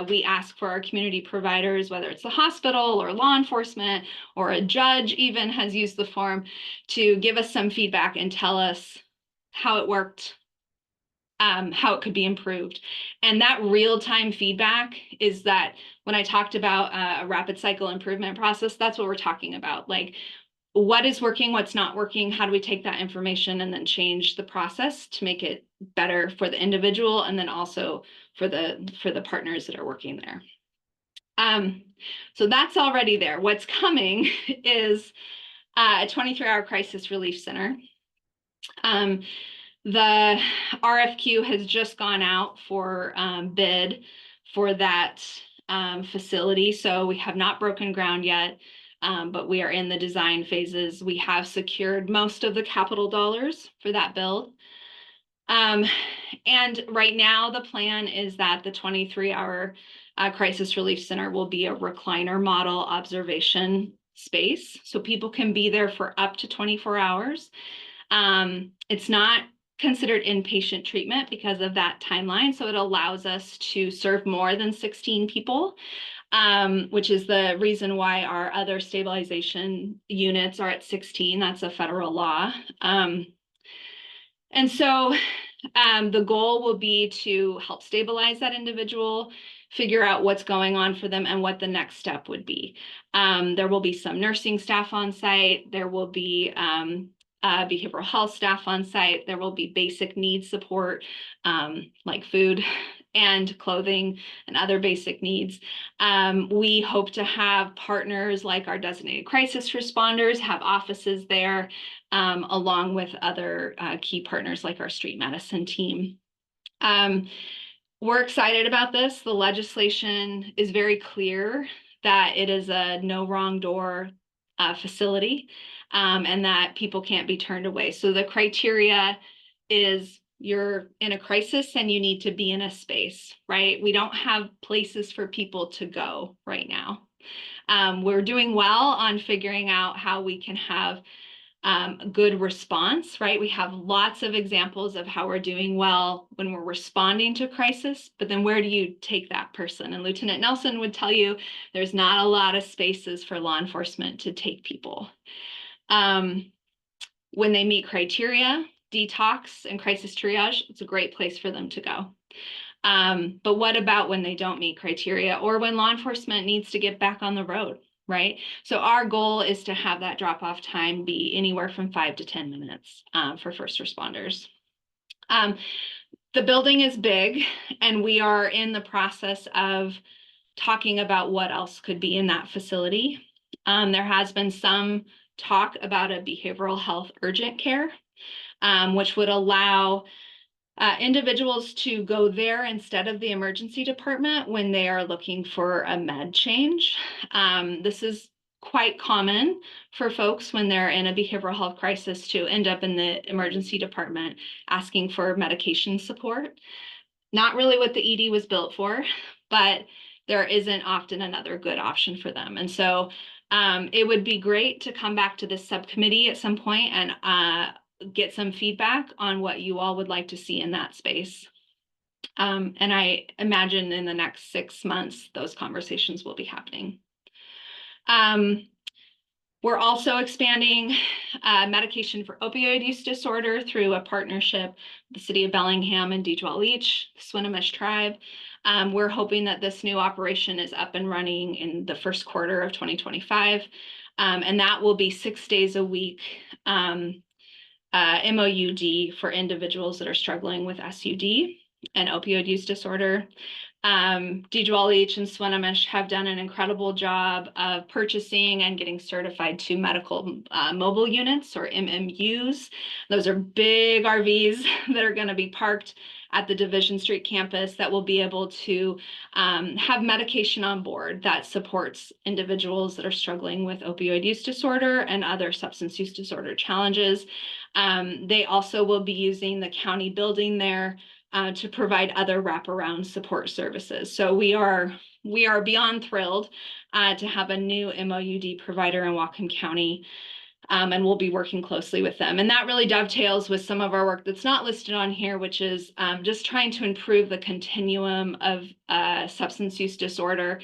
Speaker 5: we ask for our community providers, whether it's the hospital or law enforcement or a judge even has used the form, to give us some feedback and tell us how it worked, how it could be improved. And that real-time feedback is that when I talked about a rapid cycle improvement process, that's what we're talking about. Like, what is working, what's not working, how do we take that information and then change the process to make it better for the individual and then also for the partners that are working there. So that's already there. What's coming is a 23-hour crisis relief center. The RFQ has just gone out for bid for that facility. So we have not broken ground yet, but we are in the design phases. We have secured most of the capital dollars for that build. And right now the plan is that the 23-hour crisis relief center will be a recliner model observation space. So people can be there for up to 24 hours. It's not considered inpatient treatment because of that timeline. So it allows us to serve more than 16 people, which is the reason why our other stabilization units are at 16. That's a federal law. And so the goal will be to help stabilize that individual, figure out what's going on for them and what the next step would be. There will be some nursing staff on site. There will be behavioral health staff on site. There will be basic needs support, like food and clothing and other basic needs. We hope to have partners like our designated crisis responders, have offices there, along with other key partners like our street medicine team. We're excited about this. The legislation is very clear that it is a no wrong door facility, and that people can't be turned away. So the criteria is you're in a crisis and you need to be in a space, right? We don't have places for people to go right now. We're doing well on figuring out how we can have good response, right? We have lots of examples of how we're doing well when we're responding to crisis, but then where do you take that person? And Lieutenant Nelson would tell you there's not a lot of spaces for law enforcement to take people. When they meet criteria, detox and crisis triage, it's a great place for them to go. But what about when they don't meet criteria or when law enforcement needs to get back on the road? Right. So our goal is to have that drop off time be anywhere from 5 to 10 minutes for first responders. The building is big and we are in the process of talking about what else could be in that facility. There has been some talk about a behavioral health urgent care, which would allow individuals to go there instead of the emergency department when they are looking for a med change. This is quite common for folks when they're in a behavioral health crisis to end up in the emergency department asking for medication support. Not really what the ED was built for, but there isn't often another good option for them. And so it would be great to come back to this subcommittee at some point and get some feedback on what you all would like to see in that space. And I imagine in the next 6 months, those conversations will be happening. We're also expanding medication for opioid use disorder through a partnership with the City of Bellingham and Deejwal Leach, Swinomish Tribe. We're hoping that this new operation is up and running in the first quarter of 2025. And that will be 6 days a week. MOUD for individuals that are struggling with SUD and opioid use disorder. Deejwal Leach and Swinomish have done an incredible job of purchasing and getting certified to medical mobile units or MMUs. Those are big RVs that are going to be parked at the Division Street campus that will be able to have medication on board that supports individuals that are struggling with opioid use disorder and other substance use disorder challenges. They also will be using the county building there to provide other wraparound support services. So we are beyond thrilled to have a new MOUD provider in Whatcom County, and we'll be working closely with them. And that really dovetails with some of our work that's not listed on here, which is just trying to improve the continuum of substance use disorder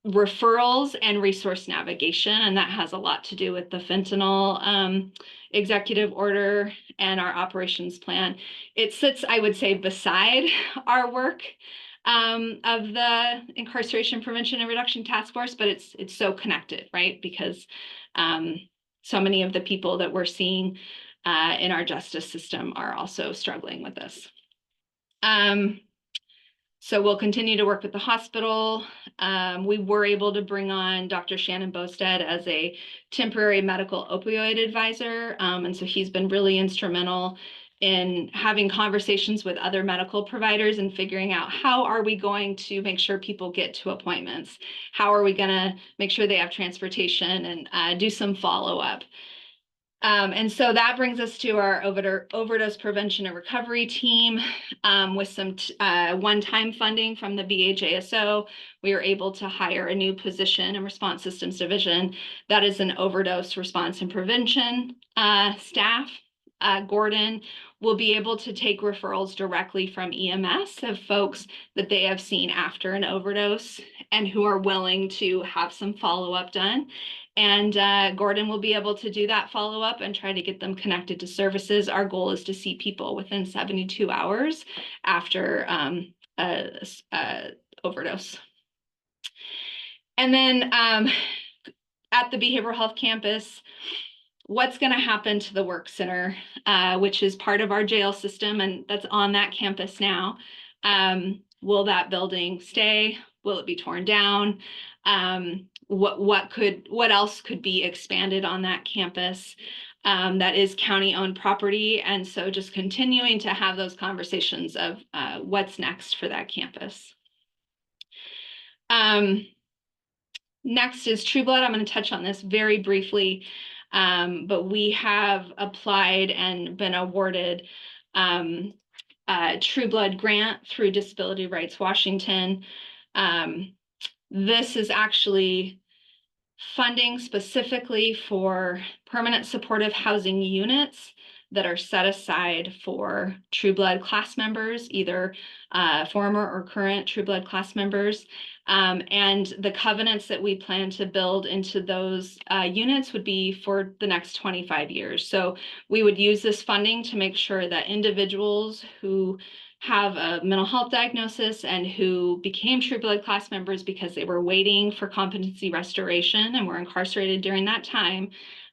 Speaker 5: referrals and resource navigation. And that has a lot to do with the fentanyl executive order and our operations plan. It sits, I would say, beside our work of the Incarceration Prevention and Reduction Task Force, but it's so connected, right? Because so many of the people that we're seeing in our justice system are also struggling with this. So we'll continue to work with the hospital. We were able to bring on Dr. Shannon Bosted as a temporary medical opioid advisor. And so he's been really instrumental in having conversations with other medical providers and figuring out how are we going to make sure people get to appointments? How are we going to make sure they have transportation and do some follow-up? And so that brings us to our overdose prevention and recovery team with some one-time funding from the BHASO. We were able to hire a new position in Response Systems Division that is an overdose response and prevention staff. Gordon will be able to take referrals directly from EMS of folks that they have seen after an overdose and who are willing to have some follow-up done. And Gordon will be able to do that follow-up and try to get them connected to services. Our goal is to see people within 72 hours after a overdose. And then at the behavioral health campus, what's going to happen to the work center, which is part of our jail system, and that's on that campus now. Will that building stay? Will it be torn down? What else could be expanded on that campus? That is county-owned property, and so just continuing to have those conversations of what's next for that campus. Next is True Blood. I'm going to touch on this very briefly, but we have applied and been awarded a True Blood grant through Disability Rights Washington. This is actually funding specifically for permanent supportive housing units that are set aside for True Blood class members, either former or current True Blood class members. And the covenants that we plan to build into those units would be for the next 25 years. So we would use this funding to make sure that individuals who have a mental health diagnosis and who became True Blood class members because they were waiting for competency restoration and were incarcerated during that time,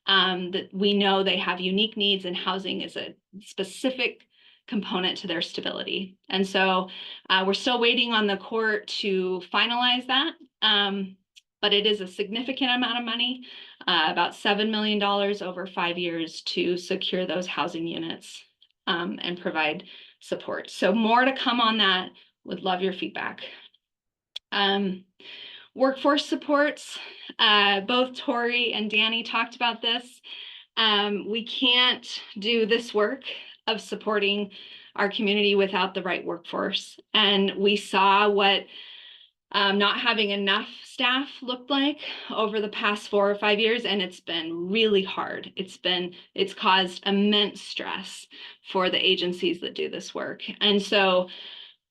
Speaker 5: that we know they have unique needs and housing is a specific component to their stability. And so we're still waiting on the court to finalize that, but it is a significant amount of money, about $7 million over 5 years to secure those housing units and provide support. So more to come on that. Would love your feedback. Workforce supports, both Tori and Danny talked about this. We can't do this work of supporting our community without the right workforce. And we saw what not having enough staff looked like over the past 4 or 5 years, and it's been really hard. It's caused immense stress for the agencies that do this work. And so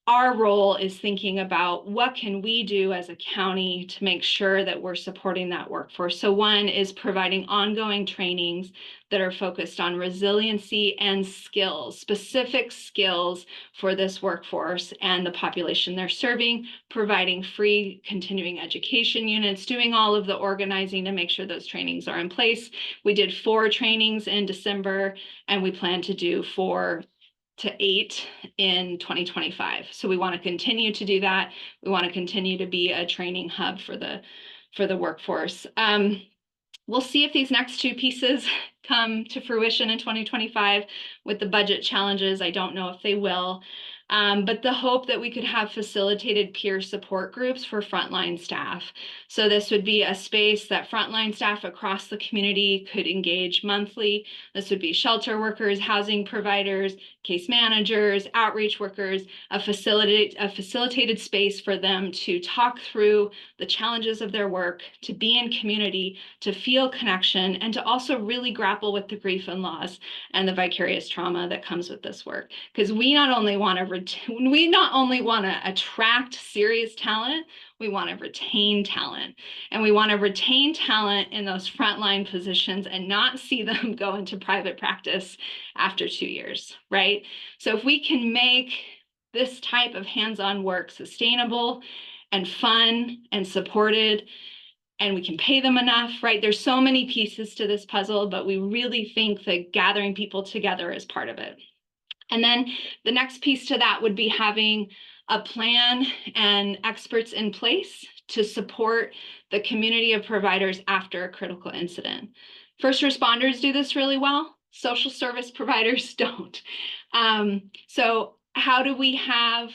Speaker 5: our role is thinking about what can we do as a county to make sure that we're supporting that workforce. So one is providing ongoing trainings that are focused on resiliency and skills, specific skills for this workforce and the population they're serving, providing free continuing education units, doing all of the organizing to make sure those trainings are in place. We did 4 trainings in December, and we plan to do 4 to 8 in 2025. So we want to continue to do that. We want to continue to be a training hub for the workforce. We'll see if these next 2 pieces come to fruition in 2025 with the budget challenges. I don't know if they will. But the hope that we could have facilitated peer support groups for frontline staff. So this would be a space that frontline staff across the community could engage monthly. This would be shelter workers, housing providers, case managers, outreach workers, a facilitated space for them to talk through the challenges of their work, to be in community, to feel connection, and to also really grapple with the grief and loss and the vicarious trauma that comes with this work. Because we not only want to attract serious talent, we want to retain talent. And we want to retain talent in those frontline positions and not see them go into private practice after 2 years, right? So if we can make this type of hands-on work sustainable and fun and supported, and we can pay them enough, right? There's so many pieces to this puzzle, but we really think that gathering people together is part of it. And then the next piece to that would be having a plan and experts in place to support the community of providers after a critical incident. First responders do this really well. social service providers don't. So how do we have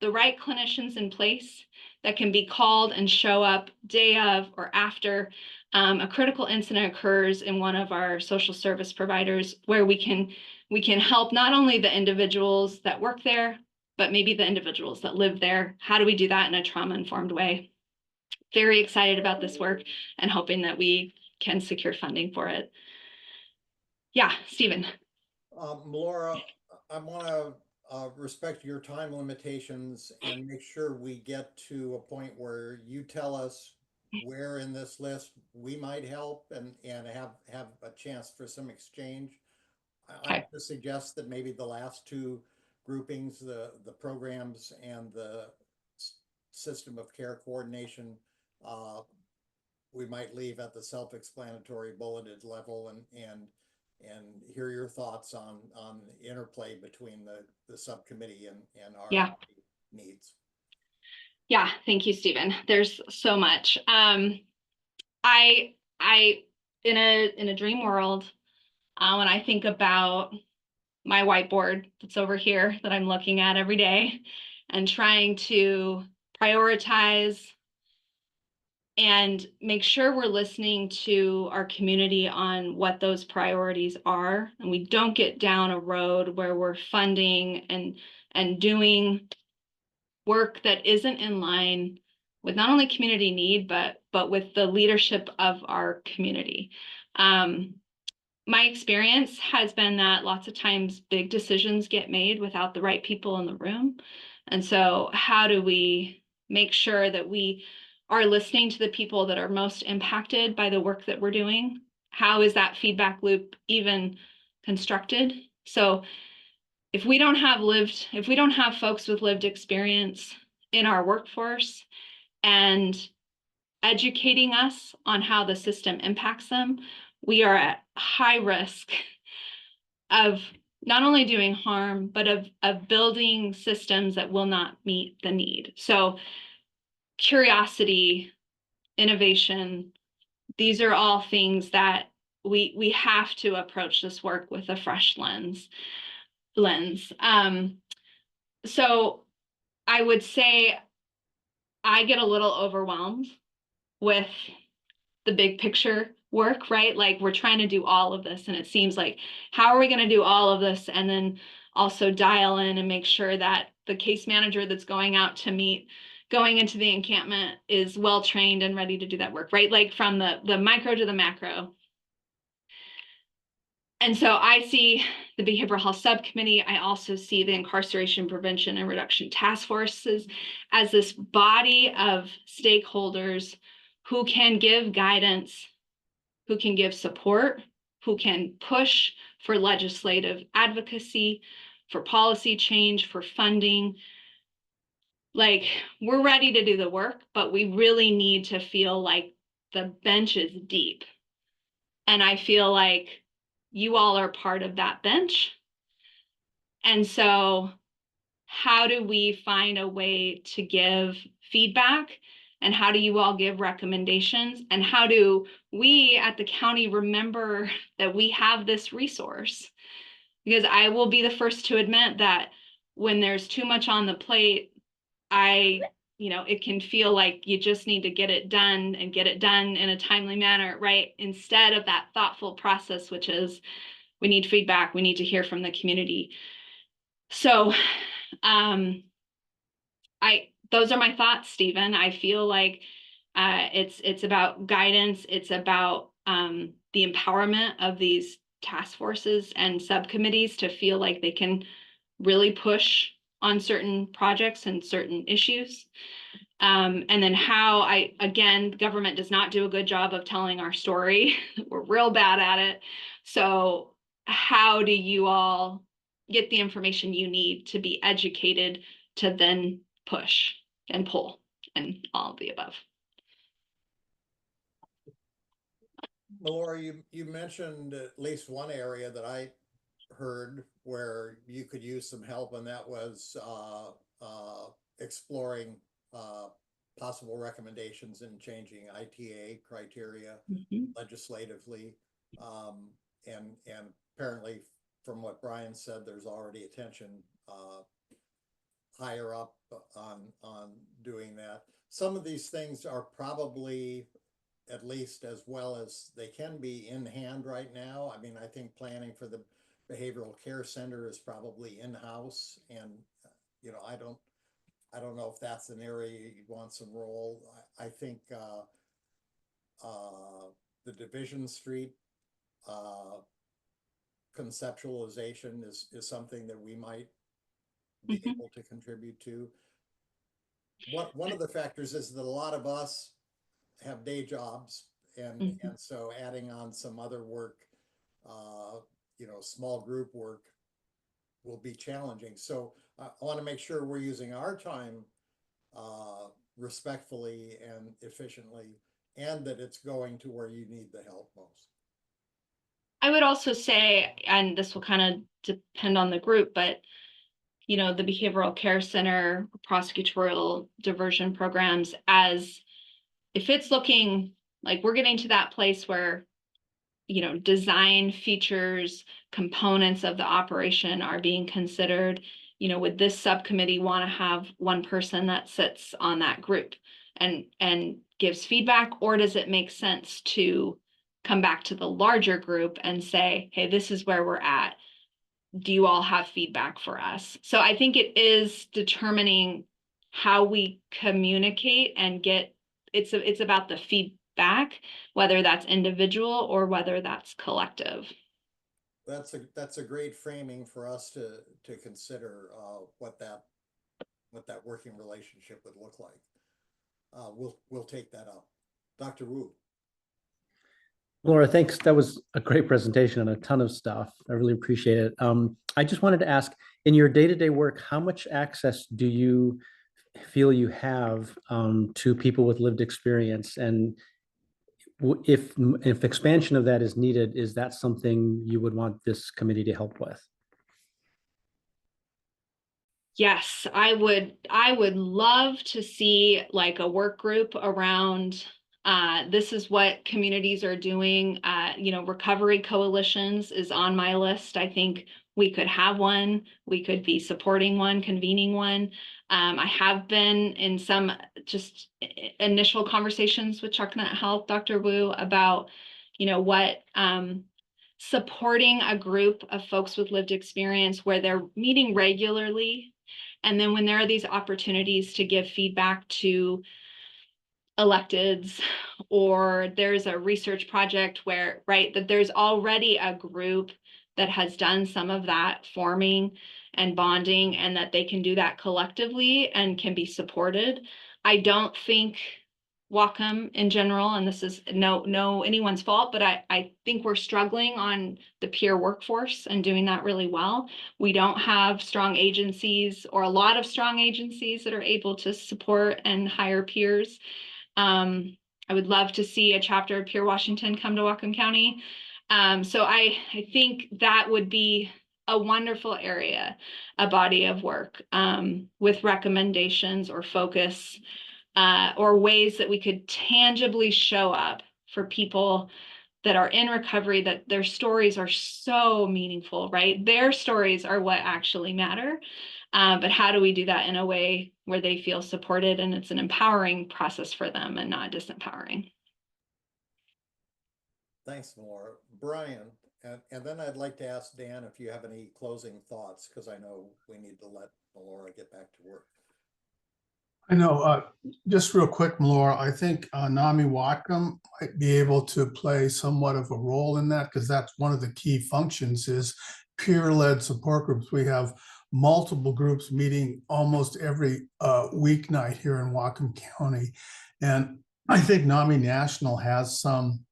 Speaker 5: the right clinicians in place that can be called and show up day of or after a critical incident occurs in one of our social service providers, where we can help not only the individuals that work there, but maybe the individuals that live there? How do we do that in a trauma-informed way? Very excited about this work and hoping that we can secure funding for it. Yeah, Stephen.
Speaker 1: Melora, I want to respect your time limitations and make sure we get to a point where you tell us where in this list we might help and have a chance for some exchange. I
Speaker 5: Okay.
Speaker 1: would suggest that maybe the last two groupings, the programs and the system of care coordination, we might leave at the self-explanatory bulleted level and hear your thoughts on the interplay between the subcommittee and our
Speaker 5: Yeah.
Speaker 1: needs.
Speaker 5: Yeah, thank you, Stephen. There's so much. I in a dream world, when I think about my whiteboard that's over here that I'm looking at every day and trying to prioritize and make sure we're listening to our community on what those priorities are, and we don't get down a road where we're funding and doing work that isn't in line with not only community need, but with the leadership of our community. My experience has been that lots of times big decisions get made without the right people in the room. And so how do we make sure that we are listening to the people that are most impacted by the work that we're doing? How is that feedback loop even constructed? So if we don't have folks with lived experience in our workforce and educating us on how the system impacts them, we are at high risk of not only doing harm, but of building systems that will not meet the need. So curiosity, innovation, these are all things that we have to approach this work with a fresh lens. So I would say I get a little overwhelmed with the big picture work, right? Like we're trying to do all of this and it seems like, how are we going to do all of this and then also dial in and make sure that the case manager that's going out to meet, going into the encampment is well trained and ready to do that work, right? Like from the micro to the macro. And so I see the Behavioral Health Subcommittee. I also see the Incarceration Prevention and Reduction Task Forces as this body of stakeholders who can give guidance, who can give support, who can push for legislative advocacy, for policy change, for funding. Like, we're ready to do the work, but we really need to feel like the bench is deep. And I feel like you all are part of that bench. And so how do we find a way to give feedback? And how do you all give recommendations? And how do we at the county remember that we have this resource? Because I will be the first to admit that when there's too much on the plate, it can feel like you just need to get it done and get it done in a timely manner, right? Instead of that thoughtful process, which is we need feedback, we need to hear from the community. So those are my thoughts, Stephen. I feel like it's about guidance. It's about the empowerment of these task forces and subcommittees to feel like they can really push on certain projects and certain issues. And then the government does not do a good job of telling our story. We're real bad at it. So how do you all get the information you need to be educated to then push and pull and all of the above?
Speaker 1: Melora, you mentioned at least one area that I heard where you could use some help, and that was exploring possible recommendations in changing ITA criteria legislatively, and apparently from what Brian said, there's already attention higher up on doing that. Some of these things are probably at least as well as they can be in hand right now. I mean, I think planning for the behavioral care center is probably in-house, and you know, I don't know if that's an area you'd want some role. I think the Division Street conceptualization is something that we might be able to contribute to. One of the factors is that a lot of us have day jobs, and so adding on some other work, you know, small group work will be challenging. So I want to make sure we're using our time respectfully and efficiently, and that it's going to where you need the help most.
Speaker 5: I would also say, and this will kind of depend on the group, but you know, the behavioral care center, prosecutorial diversion programs, as if it's looking like we're getting to that place where, you know, design features, components of the operation are being considered, you know, would this subcommittee want to have one person that sits on that group and gives feedback, or does it make sense to come back to the larger group and say, hey, this is where we're at. Do you all have feedback for us? So I think it is determining how we communicate and get, it's about the feedback, whether that's individual or whether that's collective.
Speaker 1: That's a great framing for us to consider what that working relationship would look like. We'll take that up. Dr. Wu.
Speaker 4: Laura, thanks. That was a great presentation and a ton of stuff. I really appreciate it. I just wanted to ask, in your day-to-day work, how much access do you feel you have to people with lived experience? And if expansion of that is needed, is that something you would want this committee to help with?
Speaker 5: Yes, I would love to see like a work group around this is what communities are doing. You know, recovery coalitions is on my list. I think we could have one. We could be supporting one, convening one. I have been in some just initial conversations with Chucknut Health, Dr. Wu, about, you know, what supporting a group of folks with lived experience where they're meeting regularly. And then when there are these opportunities to give feedback to electeds, or there's a research project where, right, that there's already a group that has done some of that forming and bonding, and that they can do that collectively and can be supported. I don't think Whatcom in general, and this is no anyone's fault, but I think we're struggling on the peer workforce and doing that really well. We don't have strong agencies, or a lot of strong agencies, that are able to support and hire peers. I would love to see a chapter of Peer Washington come to Whatcom County. So I think that would be a wonderful area, a body of work with recommendations or focus or ways that we could tangibly show up for people that are in recovery, that their stories are so meaningful, right? Their stories are what actually matter. But how do we do that in a way where they feel supported and it's an empowering process for them and not disempowering?
Speaker 1: Thanks, Laura. Brian, and then I'd like to ask Dan if you have any closing thoughts, because I know we need to let Laura get back to work.
Speaker 16: I know, just real quick, Laura, I think NAMI Whatcom might be able to play somewhat of a role in that, because that's one of the key functions is peer-led support groups. We have multiple groups meeting almost every weeknight here in Whatcom County. And I think NAMI National has some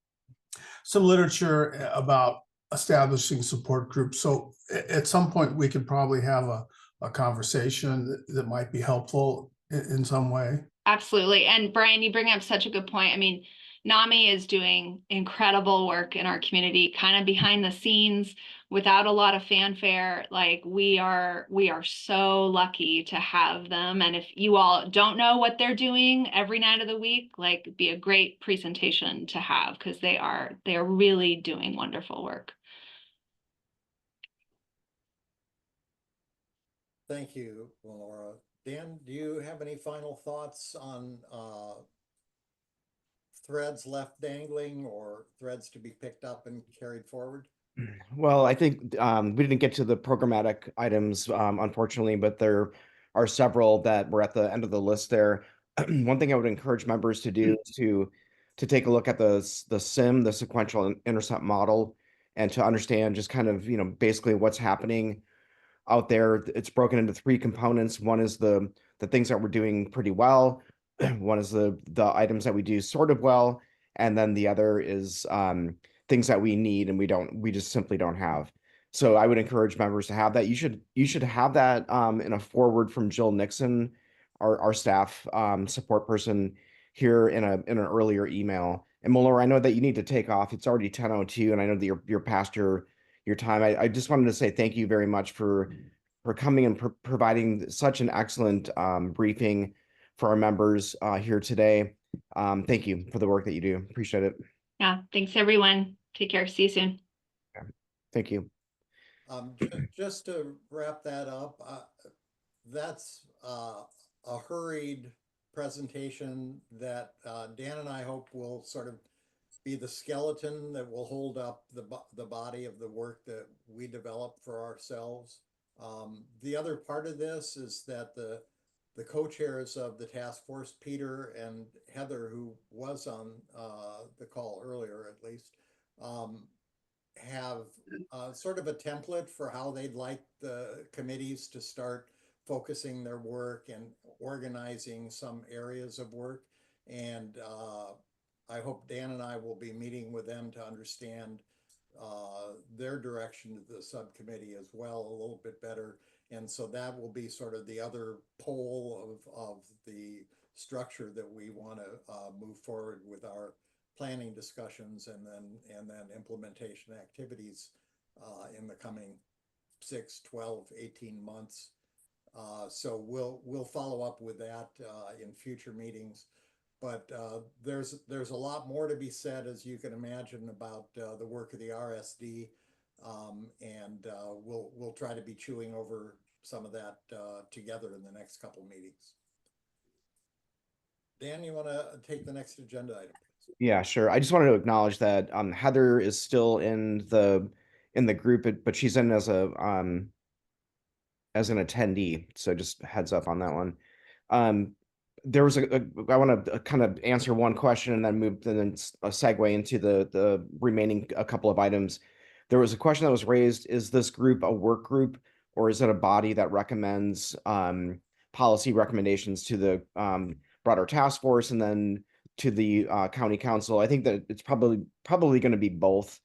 Speaker 16: literature about establishing support groups. So at some point we could probably have a conversation that might be helpful in some way.
Speaker 5: Absolutely. And Brian, you bring up such a good point. I mean, NAMI is doing incredible work in our community, kind of behind the scenes without a lot of fanfare. Like we are so lucky to have them. And if you all don't know what they're doing every night of the week, like it'd be a great presentation to have, because they are really doing wonderful work.
Speaker 1: Thank you, Laura. Dan, do you have any final thoughts on threads left dangling or threads to be picked up and carried forward?
Speaker 3: Well, I think we didn't get to the programmatic items, unfortunately, but there are several that were at the end of the list there. One thing I would encourage members to do is to take a look at the SIM, the sequential intercept model, and to understand just kind of, basically what's happening out there. It's broken into three components. One is the things that we're doing pretty well. One is the items that we do sort of well, and then the other is things that we need and we just simply don't have. So I would encourage members to have that. You should have that in a forward from Jill Nixon, our staff support person here in an earlier email. And Melora, I know that you need to take off. It's already 10:02, and I know that you're past your time. I just wanted to say thank you very much for coming and providing such an excellent briefing for our members here today. Thank you for the work that you do. Appreciate it.
Speaker 5: Yeah, thanks everyone. Take care. See you soon.
Speaker 3: Thank you.
Speaker 1: Just to wrap that up, that's a hurried presentation that Dan and I hope will sort of be the skeleton that will hold up the body of the work that we develop for ourselves. The other part of this is that the co-chairs of the task force, Peter and Heather, who was on the call earlier at least, have sort of a template for how they'd like the committees to start focusing their work and organizing some areas of work. And I hope Dan and I will be meeting with them to understand their direction to the subcommittee as well a little bit better. And so that will be sort of the other pole of the structure that we want to move forward with our planning discussions and then implementation activities in the coming 6, 12, 18 months. So we'll follow up with that in future meetings. But there's a lot more to be said, as you can imagine, about the work of the RSD, and we'll try to be chewing over some of that together in the next couple meetings. Dan, you want to take the next agenda item?
Speaker 3: Yeah, sure. I just wanted to acknowledge that Heather is still in the group, but she's in as an attendee. So just heads up on that one. There was I want to kind of answer one question and then a segue into the remaining a couple of items. There was a question that was raised: is this group a work group, or is it a body that recommends policy recommendations to the broader task force and then to the county council? I think that it's probably going to be both,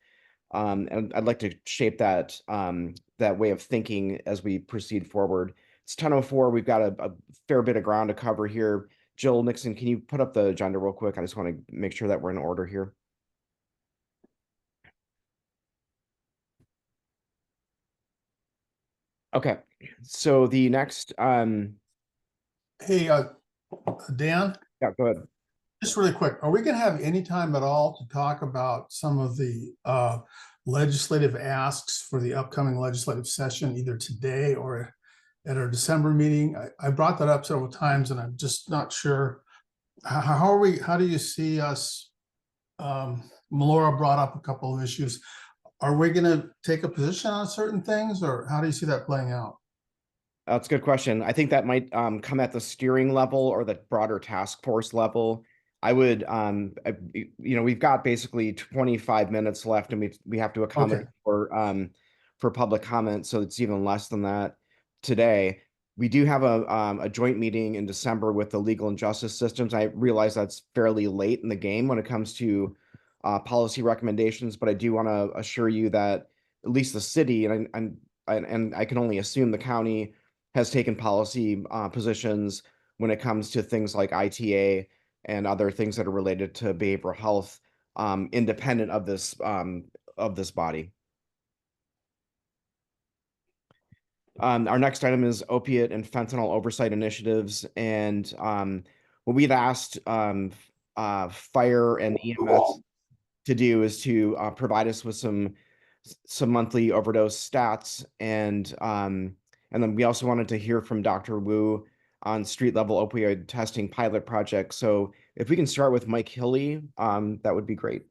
Speaker 3: and I'd like to shape that that way of thinking as we proceed forward. It's 10:04. We've got a fair bit of ground to cover here. Jill Nixon, can you put up the agenda real quick? I just want to make sure that we're in order here. Okay, so the next
Speaker 16: Hey, Dan?
Speaker 3: Yeah, go ahead.
Speaker 16: Just really quick, are we going to have any time at all to talk about some of the legislative asks for the upcoming legislative session, either today or at our December meeting? I brought that up several times, and I'm just not sure. How do you see us? Melora brought up a couple of issues. Are we going to take a position on certain things, or how do you see that playing out?
Speaker 3: That's a good question. I think that might come at the steering level or the broader task force level. I would, we've got basically 25 minutes left, and we have to accommodate for public comment, so it's even less than that today. We do have a joint meeting in December with the legal and justice systems. I realize that's fairly late in the game when it comes to policy recommendations, but I do want to assure you that at least the city, and I can only assume the county, has taken policy positions when it comes to things like ITA and other things that are related to behavioral health, independent of this body. Our next item is opiate and fentanyl oversight initiatives, and what we've asked fire and EMS to do is to provide us with some monthly overdose stats and And then we also wanted to hear from Dr. Wu on street level opioid testing pilot project. So if we can start with Mike Hilly, that would be great.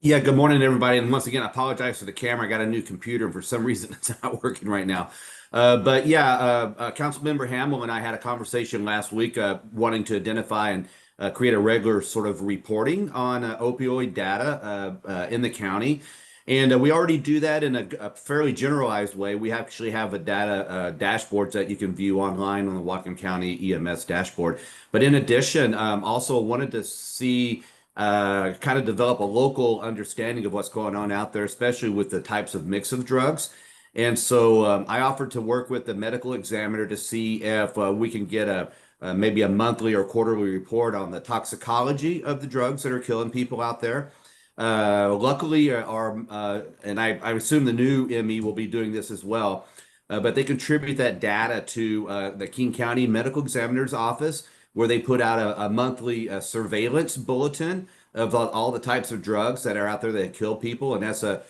Speaker 15: Yeah, good morning, everybody. And once again, I apologize for the camera. I got a new computer, and for some reason, it's not working right now. But yeah, Councilmember Hamill and I had a conversation last week wanting to identify and create a regular sort of reporting on opioid data in the county. And we already do that in a fairly generalized way. We actually have a data dashboards that you can view online on the Whatcom County EMS dashboard. But in addition, also wanted to see kind of develop a local understanding of what's going on out there, especially with the types of mix of drugs. And so I offered to work with the medical examiner to see if we can get maybe a monthly or quarterly report on the toxicology of the drugs that are killing people out there. Luckily, and I assume the new ME will be doing this as well, but they contribute that data to the King County Medical Examiner's Office, where they put out a monthly surveillance bulletin of all the types of drugs that are out there that kill people. And that's a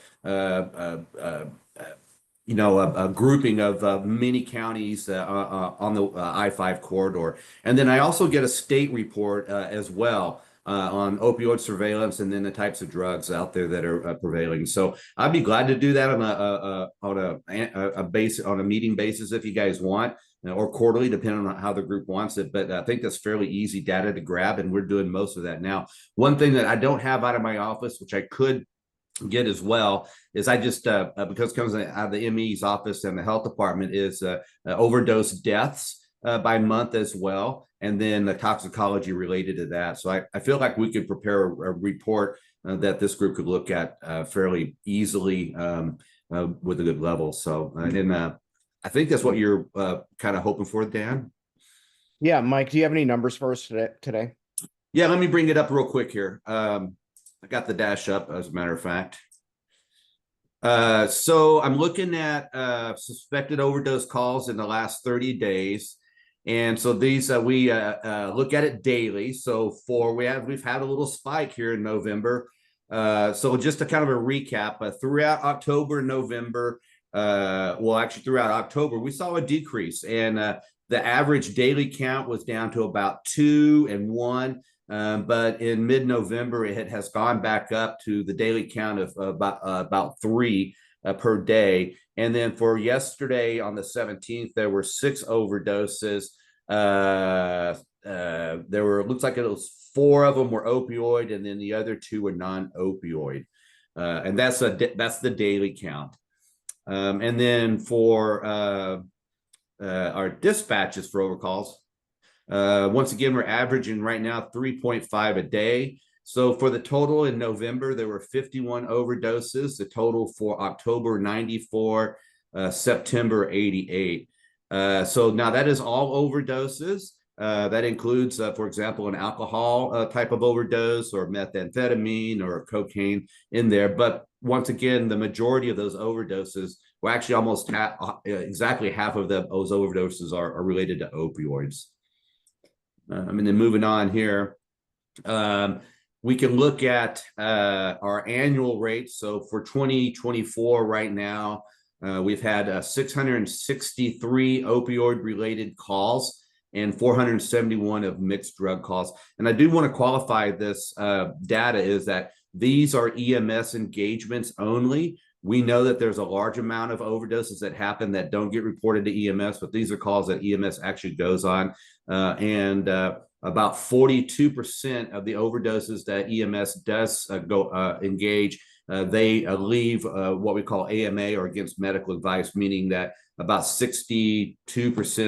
Speaker 15: grouping of many counties on the I-5 corridor. And then I also get a state report as well on opioid surveillance and then the types of drugs out there that are prevailing. So I'd be glad to do that on a meeting basis if you guys want, or quarterly, depending on how the group wants it. But I think that's fairly easy data to grab, and we're doing most of that now. One thing that I don't have out of my office, which I could get as well, is I just because it comes out of the ME's office and the health department, is overdose deaths by month as well, and then the toxicology related to that. So I feel like we could prepare a report that this group could look at fairly easily with a good level. So I think that's what you're kind of hoping for, Dan.
Speaker 3: Yeah, Mike, do you have any numbers for us today?
Speaker 15: Yeah, let me bring it up real quick here. I got the dash up, as a matter of fact. So I'm looking at suspected overdose calls in the last 30 days. And so these we look at it daily. So we've had a little spike here in November. So just to kind of a recap, throughout October and November, actually throughout October, we saw a decrease, and the average daily count was down to about 2 and 1. But in mid-November, it has gone back up to the daily count of about 3 per day. And then for yesterday on the 17th, there were 6 overdoses. Looks like it was 4 of them were opioid, and then the other 2 were non-opioid. And that's the daily count. And then for our dispatches for overcalls, once again, we're averaging right now 3.5 a day. So for the total in November, there were 51 overdoses. The total for October, 94, September, 88. So now that is all overdoses. That includes, for example, an alcohol type of overdose, or methamphetamine or cocaine in there. But once again, the majority of those overdoses, well, actually almost exactly half of those overdoses are related to opioids. And then moving on here, we can look at our annual rates. So for 2024 right now, we've had 663 opioid related calls and 471 of mixed drug calls. And I do want to qualify this data is that these are EMS engagements only. We know that there's a large amount of overdoses that happen that don't get reported to EMS, but these are calls that EMS actually goes on. And about 42% of the overdoses that EMS does engage, they leave what we call AMA, or against medical advice, meaning that about 62%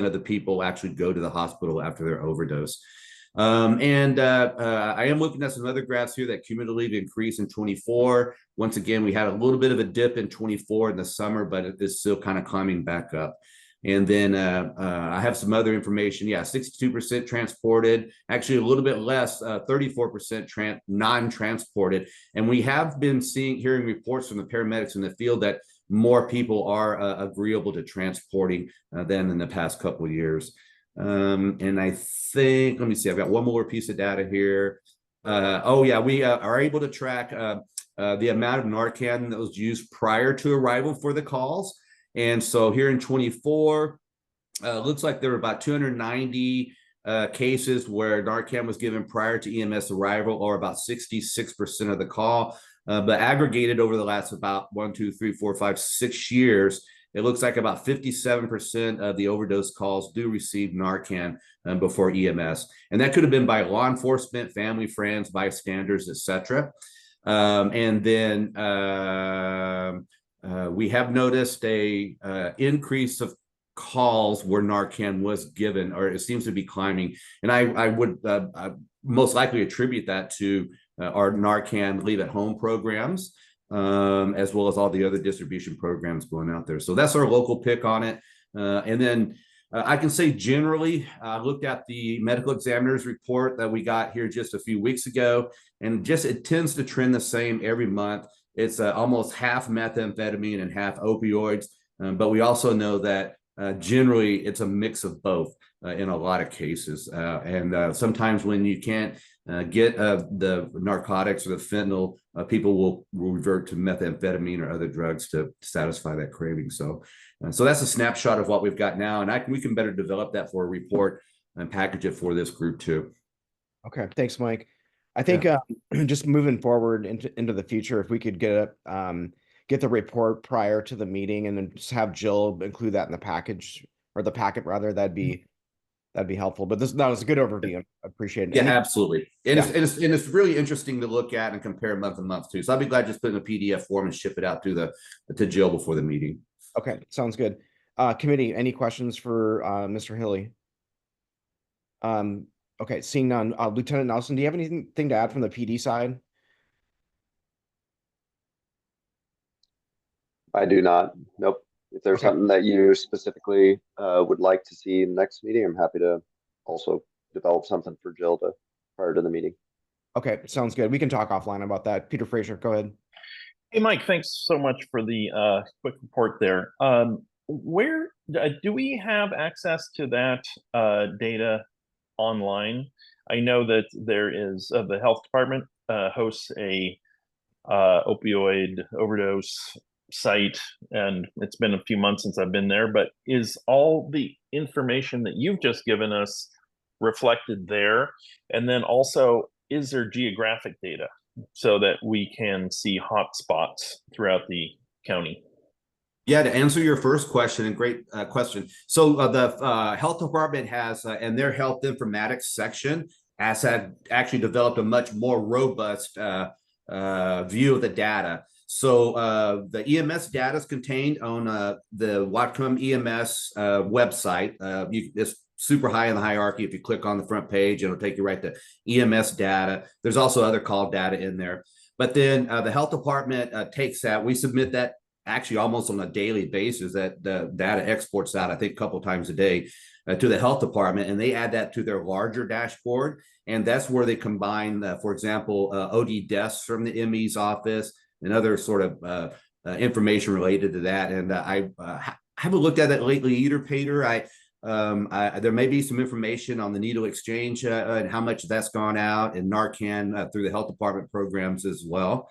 Speaker 15: of the people actually go to the hospital after their overdose. I am looking at some other graphs here that cumulatively increased in 24. Once again, we had a little bit of a dip in 24 in the summer, but it is still kind of climbing back up. And then I have some other information. Yeah, 62% transported, actually a little bit less, 34% non-transported. And we have been hearing reports from the paramedics in the field that more people are agreeable to transporting than in the past couple of years. And I think, let me see, I've got one more piece of data here. We are able to track the amount of Narcan that was used prior to arrival for the calls. And so here in 24, looks like there were about 290 cases where Narcan was given prior to EMS arrival, or about 66% of the call. But aggregated over the last about 6 years, it looks like about 57% of the overdose calls do receive Narcan before EMS. And that could have been by law enforcement, family, friends, bystanders, etc. And then we have noticed a increase of calls where Narcan was given, or it seems to be climbing. And I would most likely attribute that to our Narcan Leave at Home programs, as well as all the other distribution programs going out there. So that's our local pick on it. And then I can say generally, I looked at the medical examiner's report that we got here just a few weeks ago, and just it tends to trend the same every month. It's almost half methamphetamine and half opioids. But we also know that generally it's a mix of both in a lot of cases. And sometimes when you can't get the narcotics or the fentanyl, people will revert to methamphetamine or other drugs to satisfy that craving. So that's a snapshot of what we've got now. And we can better develop that for a report and package it for this group too.
Speaker 3: Okay, thanks, Mike. I think just moving forward into the future, if we could get the report prior to the meeting and then just have Jill include that in the package, or the packet rather, that'd be helpful. But that was a good overview. I appreciate it.
Speaker 15: Yeah, absolutely. And it's really interesting to look at and compare month to month too. So I'll be glad to just put in a PDF form and ship it out to Jill before the meeting.
Speaker 3: Okay, sounds good. Committee, any questions for Mr. Hilly? Okay, seeing none. Lieutenant Nelson, do you have anything to add from the PD side?
Speaker 13: I do not. Nope. If there's something that you specifically would like to see in the next meeting, I'm happy to also develop something for Jill prior to the meeting.
Speaker 3: Okay, sounds good. We can talk offline about that. Peter Fraser, go ahead.
Speaker 6: Hey, Mike, thanks so much for the quick report there. Where do we have access to that data online? I know that there is the health department hosts a opioid overdose site, and it's been a few months since I've been there, but is all the information that you've just given us reflected there? And then also, is there geographic data so that we can see hot spots throughout the county?
Speaker 15: Yeah, to answer your first question, and great question. So the health department has, in their health informatics section, had actually developed a much more robust view of the data. So the EMS data is contained on the Whatcom EMS website. It's super high in the hierarchy. If you click on the front page, it'll take you right to EMS data. There's also other call data in there. But then the health department takes that. We submit that actually almost on a daily basis. That the data exports out, I think, a couple of times a day to the health department, and they add that to their larger dashboard. And that's where they combine, for example, OD deaths from the ME's office and other sort of information related to that. And I haven't looked at it lately either, Peter. There may be some information on the needle exchange and how much that's gone out, and Narcan through the health department programs as well.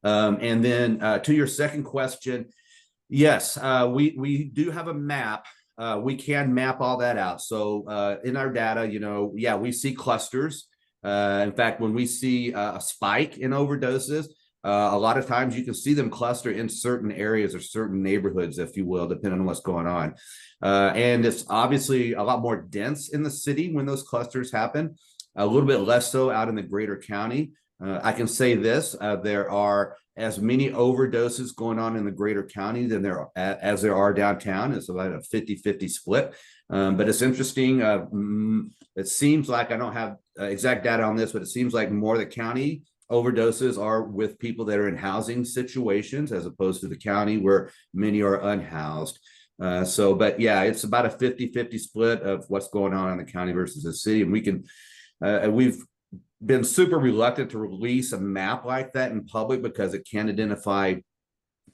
Speaker 15: And then to your second question, yes, we do have a map. We can map all that out. So in our data, we see clusters. In fact, when we see a spike in overdoses, a lot of times you can see them cluster in certain areas or certain neighborhoods, if you will, depending on what's going on. And it's obviously a lot more dense in the city when those clusters happen, a little bit less so out in the greater county. I can say this, there are as many overdoses going on in the greater county than as there are downtown. It's about a 50-50 split. But it's interesting. It seems like, I don't have exact data on this, but it seems like more of the county overdoses are with people that are in housing situations as opposed to the county where many are unhoused. But yeah, it's about a 50-50 split of what's going on in the county versus the city. And we've been super reluctant to release a map like that in public because it can identify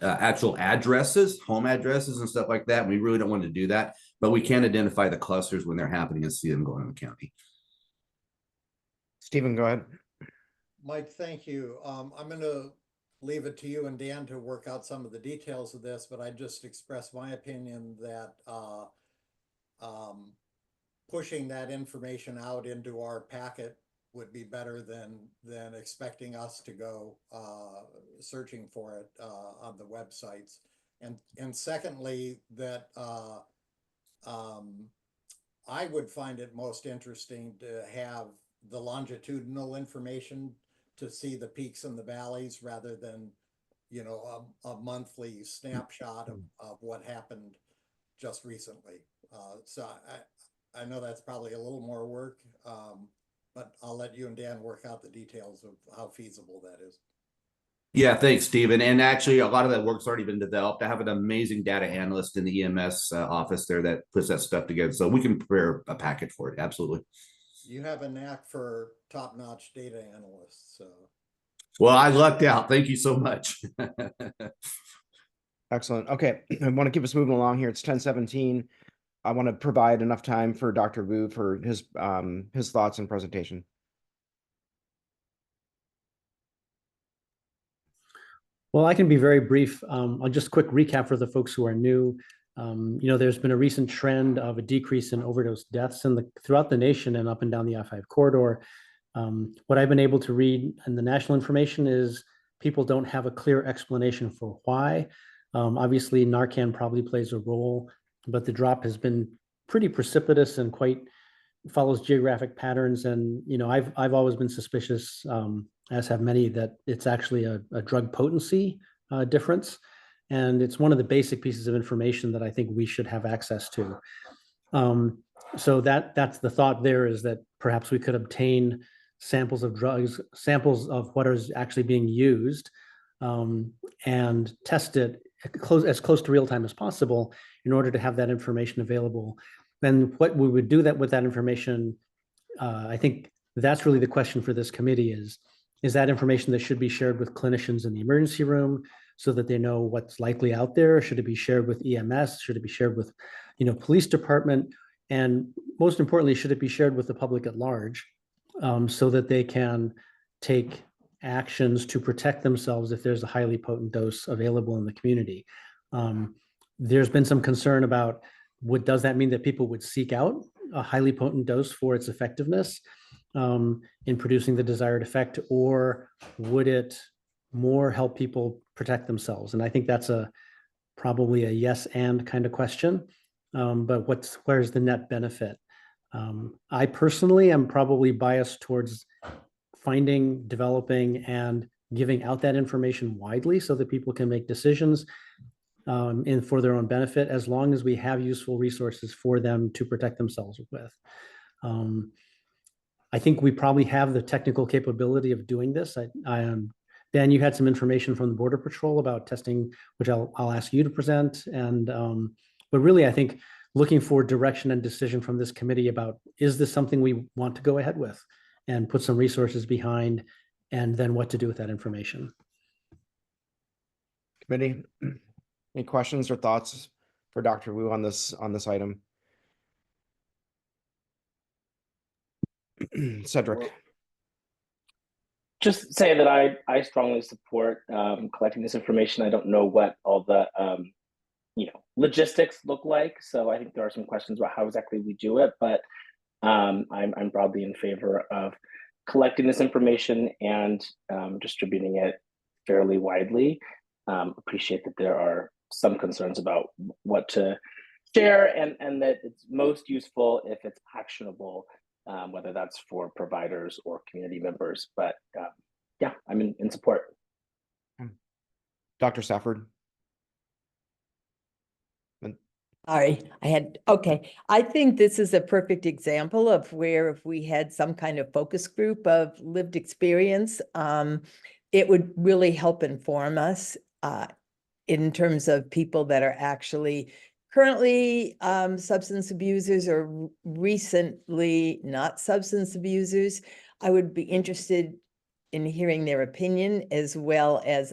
Speaker 15: actual addresses, home addresses and stuff like that. And we really don't want to do that, but we can identify the clusters when they're happening and see them going in the county.
Speaker 3: Stephen, go ahead.
Speaker 1: Mike, thank you. I'm going to leave it to you and Dan to work out some of the details of this, but I just express my opinion that pushing that information out into our packet would be better than expecting us to go searching for it on the websites. And secondly, that I would find it most interesting to have the longitudinal information to see the peaks and the valleys rather than, you know, a monthly snapshot of what happened just recently. So I know that's probably a little more work, but I'll let you and Dan work out the details of how feasible that is.
Speaker 15: Yeah, thanks, Stephen. And actually, a lot of that work's already been developed. I have an amazing data analyst in the EMS office there that puts that stuff together. So we can prepare a packet for it. Absolutely.
Speaker 1: You have a knack for top-notch data analysts, so.
Speaker 15: Well, I lucked out. Thank you so much.
Speaker 3: Excellent. Okay, I want to keep us moving along here. It's 10:17. I want to provide enough time for Dr. Wu for his thoughts and presentation.
Speaker 4: Well, I can be very brief. I'll just quick recap for the folks who are new. You know, there's been a recent trend of a decrease in overdose deaths throughout the nation and up and down the I-5 corridor. What I've been able to read in the national information is people don't have a clear explanation for why. Obviously, Narcan probably plays a role, but the drop has been pretty precipitous and quite follows geographic patterns. And, you know, I've always been suspicious, as have many, that it's actually a drug potency difference. And it's one of the basic pieces of information that I think we should have access to. So that's the thought there, is that perhaps we could obtain samples of drugs, samples of what is actually being used, and test it as close to real time as possible in order to have that information available. Then what we would do that with that information, I think that's really the question for this committee is that information that should be shared with clinicians in the emergency room so that they know what's likely out there? Should it be shared with EMS? Should it be shared with, you know, police department? And most importantly, should it be shared with the public at large, so that they can take actions to protect themselves if there's a highly potent dose available in the community? There's been some concern about does that mean that people would seek out a highly potent dose for its effectiveness in producing the desired effect, or would it more help people protect themselves? And I think that's probably a yes and kind of question. But where's the net benefit? I personally am probably biased towards finding, developing, and giving out that information widely so that people can make decisions for their own benefit, as long as we have useful resources for them to protect themselves with. I think we probably have the technical capability of doing this. Dan, you had some information from the Border Patrol about testing, which I'll ask you to present. And but really, I think looking for direction and decision from this committee about, is this something we want to go ahead with and put some resources behind, and then what to do with that information.
Speaker 3: Committee, any questions or thoughts for Dr. Wu on this item? Cedric.
Speaker 7: Just say that I strongly support collecting this information. I don't know what all the logistics look like, so I think there are some questions about how exactly we do it. But I'm broadly in favor of collecting this information and distributing it fairly widely. Appreciate that there are some concerns about what to share, and that it's most useful if it's actionable, whether that's for providers or community members. But yeah, I'm in support.
Speaker 3: Dr. Safford.
Speaker 10: Sorry, okay. I think this is a perfect example of where if we had some kind of focus group of lived experience, it would really help inform us in terms of people that are actually currently substance abusers or recently not substance abusers. I would be interested in hearing their opinion, as well as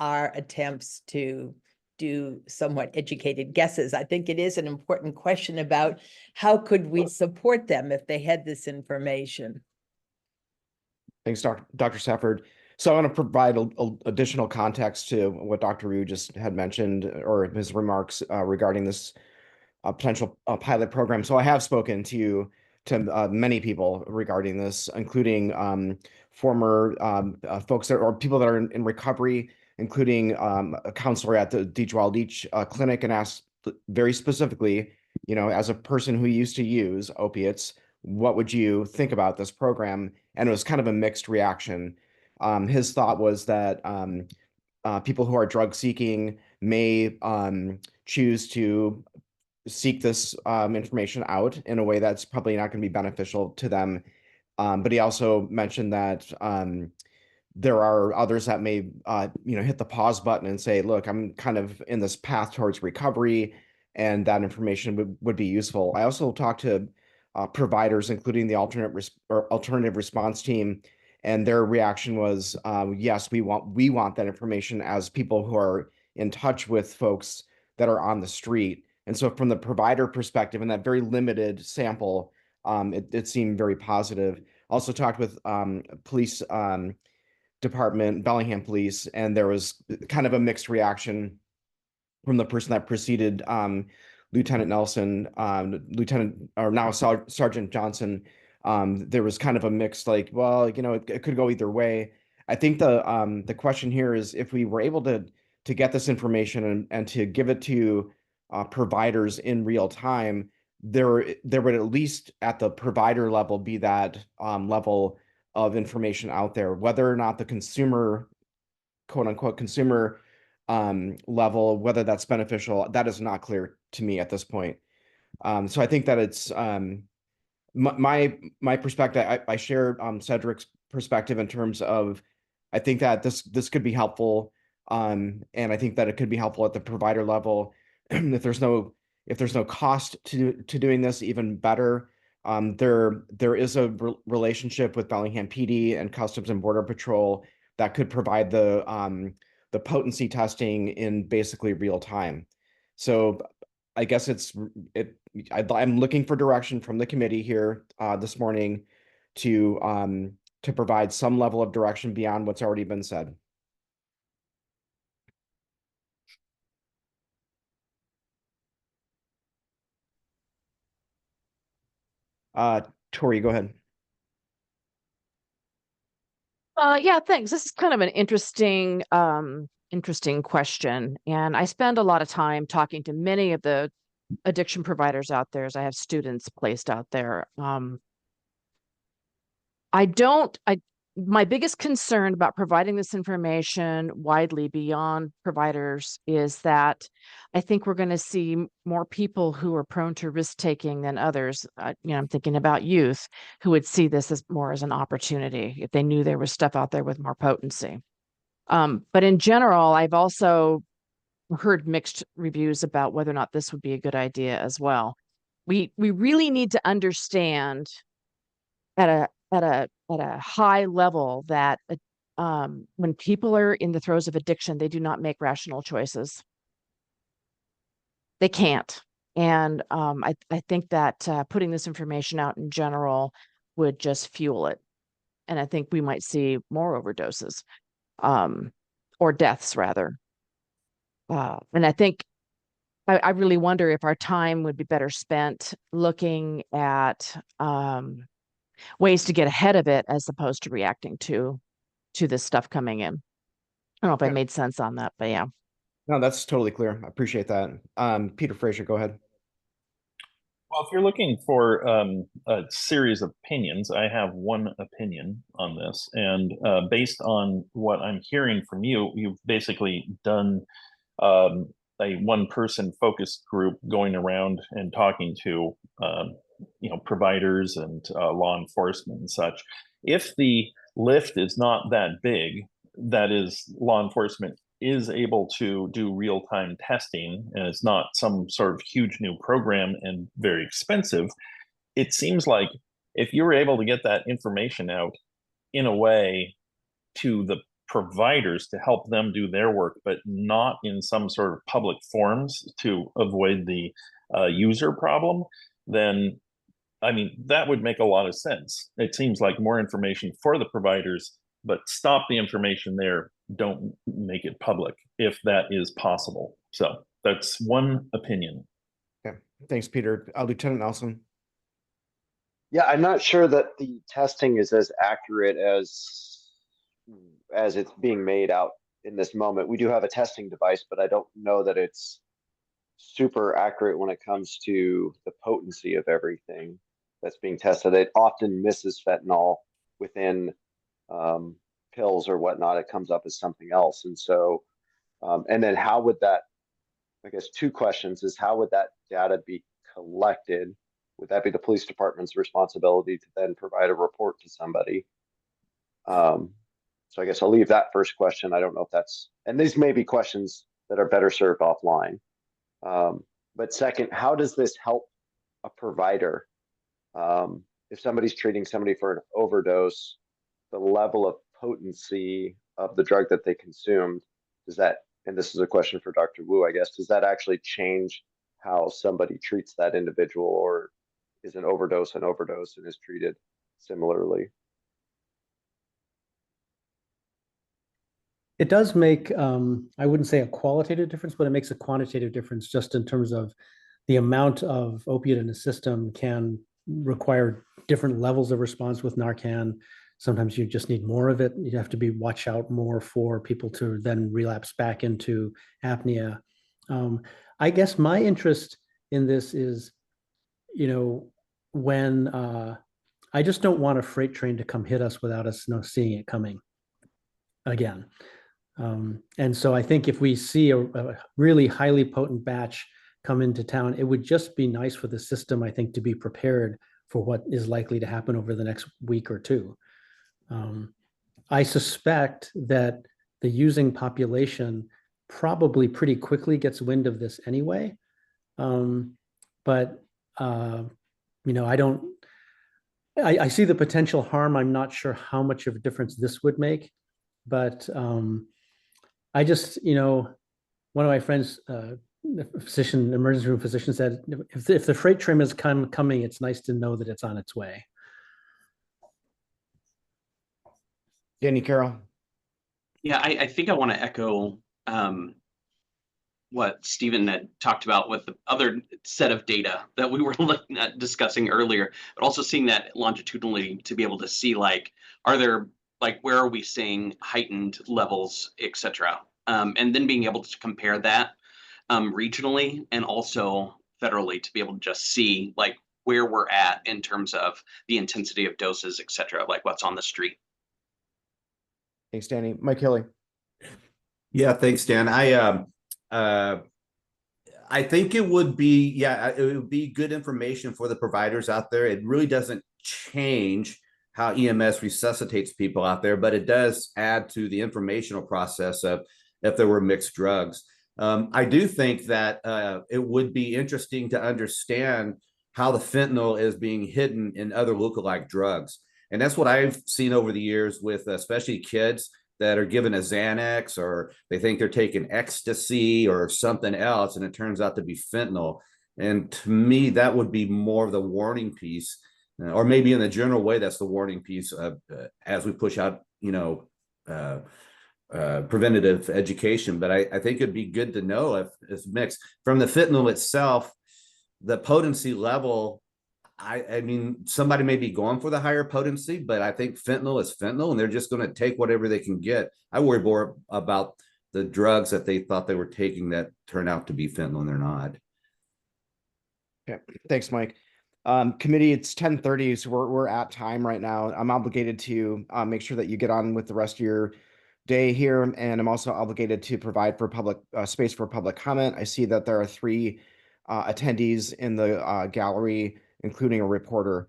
Speaker 10: our attempts to do somewhat educated guesses. I think it is an important question about how could we support them if they had this information.
Speaker 3: Thanks, Dr. Safford. So I want to provide additional context to what Dr. Ryu just had mentioned, or his remarks regarding this potential pilot program. So I have spoken to many people regarding this, including former folks or people that are in recovery, including a counselor at the Deach Wild Deach clinic, and asked very specifically, as a person who used to use opiates, what would you think about this program? And it was kind of a mixed reaction. His thought was that people who are drug seeking may choose to seek this information out in a way that's probably not going to be beneficial to them. But he also mentioned that there are others that may, hit the pause button and say, look, I'm kind of in this path towards recovery, and that information would be useful. I also talked to providers, including the alternative response team, and their reaction was, yes, we want that information as people who are in touch with folks that are on the street. And so from the provider perspective, in that very limited sample, it seemed very positive. Also talked with police department, Bellingham Police, and there was kind of a mixed reaction from the person that preceded Lieutenant Nelson, Sergeant Johnson. There was kind of a mixed, like, well, it could go either way. I think the question here is, if we were able to get this information and to give it to providers in real time, there would, at least at the provider level, be that level of information out there. Whether or not the consumer, quote unquote, consumer level, whether that's beneficial, that is not clear to me at this point. So I think that it's my perspective. I share Cedric's perspective in terms of, I think that this could be helpful, and I think that it could be helpful at the provider level. If there's no cost to doing this, even better. There is a relationship with Bellingham PD and Customs and Border Patrol that could provide the potency testing in basically real time. So I guess I'm looking for direction from the committee here this morning to provide some level of direction beyond what's already been said. Tori, go ahead.
Speaker 9: Yeah, thanks. This is kind of an interesting question. And I spend a lot of time talking to many of the addiction providers out there, as I have students placed out there. My biggest concern about providing this information widely beyond providers is that I think we're going to see more people who are prone to risk taking than others. I'm thinking about youth who would see this as more as an opportunity if they knew there was stuff out there with more potency. But in general, I've also heard mixed reviews about whether or not this would be a good idea as well. We really need to understand at a high level that when people are in the throes of addiction, they do not make rational choices. They can't. And I think that putting this information out in general would just fuel it. And I think we might see more overdoses, or deaths rather. And I think I really wonder if our time would be better spent looking at ways to get ahead of it as opposed to reacting to this stuff coming in. I don't know if I made sense on that, but yeah.
Speaker 3: No, that's totally clear. I appreciate that. Peter Fraser, go ahead.
Speaker 6: Well, if you're looking for a series of opinions, I have one opinion on this. And based on what I'm hearing from you, you've basically done a one-person focus group going around and talking to providers and law enforcement and such. If the lift is not that big, that is, law enforcement is able to do real-time testing, and it's not some sort of huge new program and very expensive, it seems like if you were able to get that information out in a way to the providers to help them do their work, but not in some sort of public forums to avoid the user problem, then I mean, that would make a lot of sense. It seems like more information for the providers but stop the information there. Don't make it public if that is possible. So that's one opinion.
Speaker 3: Okay, thanks, Peter. Lieutenant Nelson.
Speaker 13: Yeah, I'm not sure that the testing is as accurate as it's being made out in this moment. We do have a testing device, but I don't know that it's super accurate when it comes to the potency of everything that's being tested. It often misses fentanyl within pills or whatnot. It comes up as something else. And so, and then how would that, I guess two questions is how would that data be collected? Would that be the police department's responsibility to then provide a report to somebody? So I guess I'll leave that first question. I don't know if that's, and these may be questions that are better served offline. But second, how does this help a provider? If somebody's treating somebody for an overdose, the level of potency of the drug that they consumed, does that, and this is a question for Dr. Wu, I guess, does that actually change how somebody treats that individual, or is an overdose and is treated similarly?
Speaker 4: It does make, I wouldn't say a qualitative difference, but it makes a quantitative difference just in terms of the amount of opiate in the system can require different levels of response with Narcan. Sometimes you just need more of it. You have to be watch out more for people to then relapse back into apnea. I guess my interest in this is, you know, when I just don't want a freight train to come hit us without us seeing it coming again. And so I think if we see a really highly potent batch come into town, it would just be nice for the system, I think, to be prepared for what is likely to happen over the next week or two. I suspect that the using population probably pretty quickly gets wind of this anyway. But you know, I see the potential harm. I'm not sure how much of a difference this would make, but I just, you know, one of my friends, emergency room physician said, if the freight train is coming, it's nice to know that it's on its way.
Speaker 3: Danny Carroll.
Speaker 12: Yeah, I think I want to echo what Stephen had talked about with the other set of data that we were looking at discussing earlier, but also seeing that longitudinally to be able to see, like, are there, like, where are we seeing heightened levels, et cetera? And then being able to compare that regionally and also federally to be able to just see, like, where we're at in terms of the intensity of doses, et cetera, like what's on the street.
Speaker 3: Thanks, Danny. Mike Hilly.
Speaker 15: Yeah, thanks, Dan. I think it would be, yeah, it would be good information for the providers out there. It really doesn't change how EMS resuscitates people out there, but it does add to the informational process of if there were mixed drugs. I do think that it would be interesting to understand how the fentanyl is being hidden in other lookalike drugs. And that's what I've seen over the years with especially kids that are given a Xanax, or they think they're taking ecstasy or something else, and it turns out to be fentanyl. And to me, that would be more of the warning piece, or maybe in the general way, that's the warning piece of, as we push out, you know, preventative education. But I think it'd be good to know if it's mixed. From the fentanyl itself, the potency level, I mean, somebody may be going for the higher potency, but I think fentanyl is fentanyl, and they're just going to take whatever they can get. I worry more about the drugs that they thought they were taking that turn out to be fentanyl and they're not.
Speaker 3: Okay, thanks, Mike. Committee, it's 10:30, so we're at time right now. I'm obligated to make sure that you get on with the rest of your day here, and I'm also obligated to provide for public space for public comment. I see that there are 3 attendees in the gallery, including a reporter.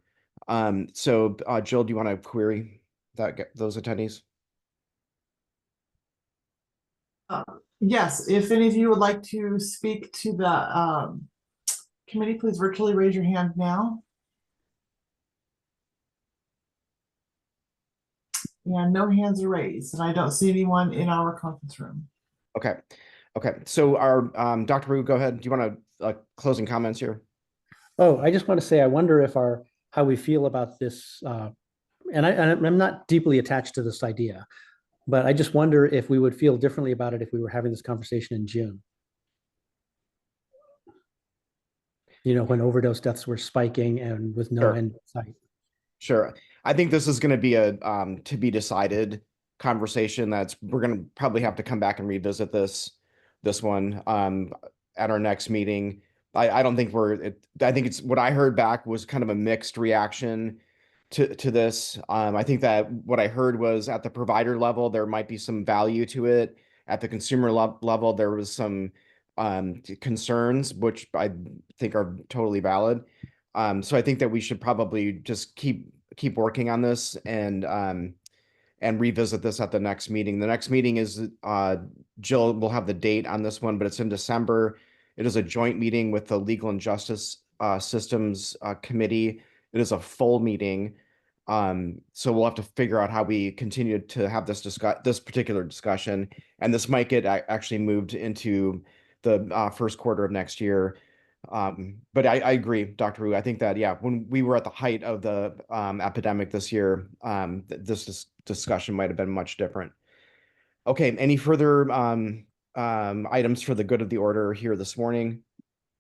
Speaker 3: So Jill, do you want to query those attendees?
Speaker 2: Yes, if any of you would like to speak to the committee, please virtually raise your hand now. And no hands are raised, and I don't see anyone in our conference room.
Speaker 3: Okay. Okay. So our Dr. Wu, go ahead. Do you want to closing comments here?
Speaker 4: Oh, I just want to say, I wonder if how we feel about this and I'm not deeply attached to this idea, but I just wonder if we would feel differently about it if we were having this conversation in June. You know, when overdose deaths were spiking and with no
Speaker 3: Sure.
Speaker 4: end in sight.
Speaker 3: Sure. I think this is going to be a to be decided conversation. We're going to probably have to come back and revisit this one at our next meeting. I don't think I think it's what I heard back was kind of a mixed reaction to this. I think that what I heard was at the provider level, there might be some value to it. At the consumer level, there was some concerns, which I think are totally valid. So I think that we should probably just keep working on this and revisit this at the next meeting. The next meeting is Jill will have the date on this one, but it's in December. It is a joint meeting with the Legal and Justice Systems Committee. It is a full meeting. So we'll have to figure out how we continue to have this particular discussion, and this might get actually moved into the first quarter of next year. But I agree, Dr. Wu. I think that, yeah, when we were at the height of the epidemic this year, this discussion might have been much different. Okay, any further items for the good of the order here this morning?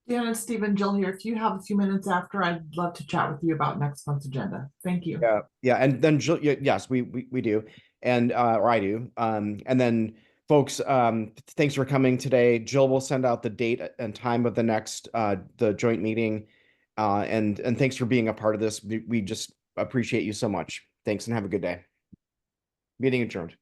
Speaker 2: Dan and Stephen, Jill here. If you have a few minutes after, I'd love to chat with you about next month's agenda. Thank you.
Speaker 3: Yeah, and then Jill, yes, we do, and or I do, and then folks, thanks for coming today. Jill will send out the date and time of the next the joint meeting, and thanks for being a part of this. We just appreciate you so much. Thanks and have a good day. Meeting adjourned.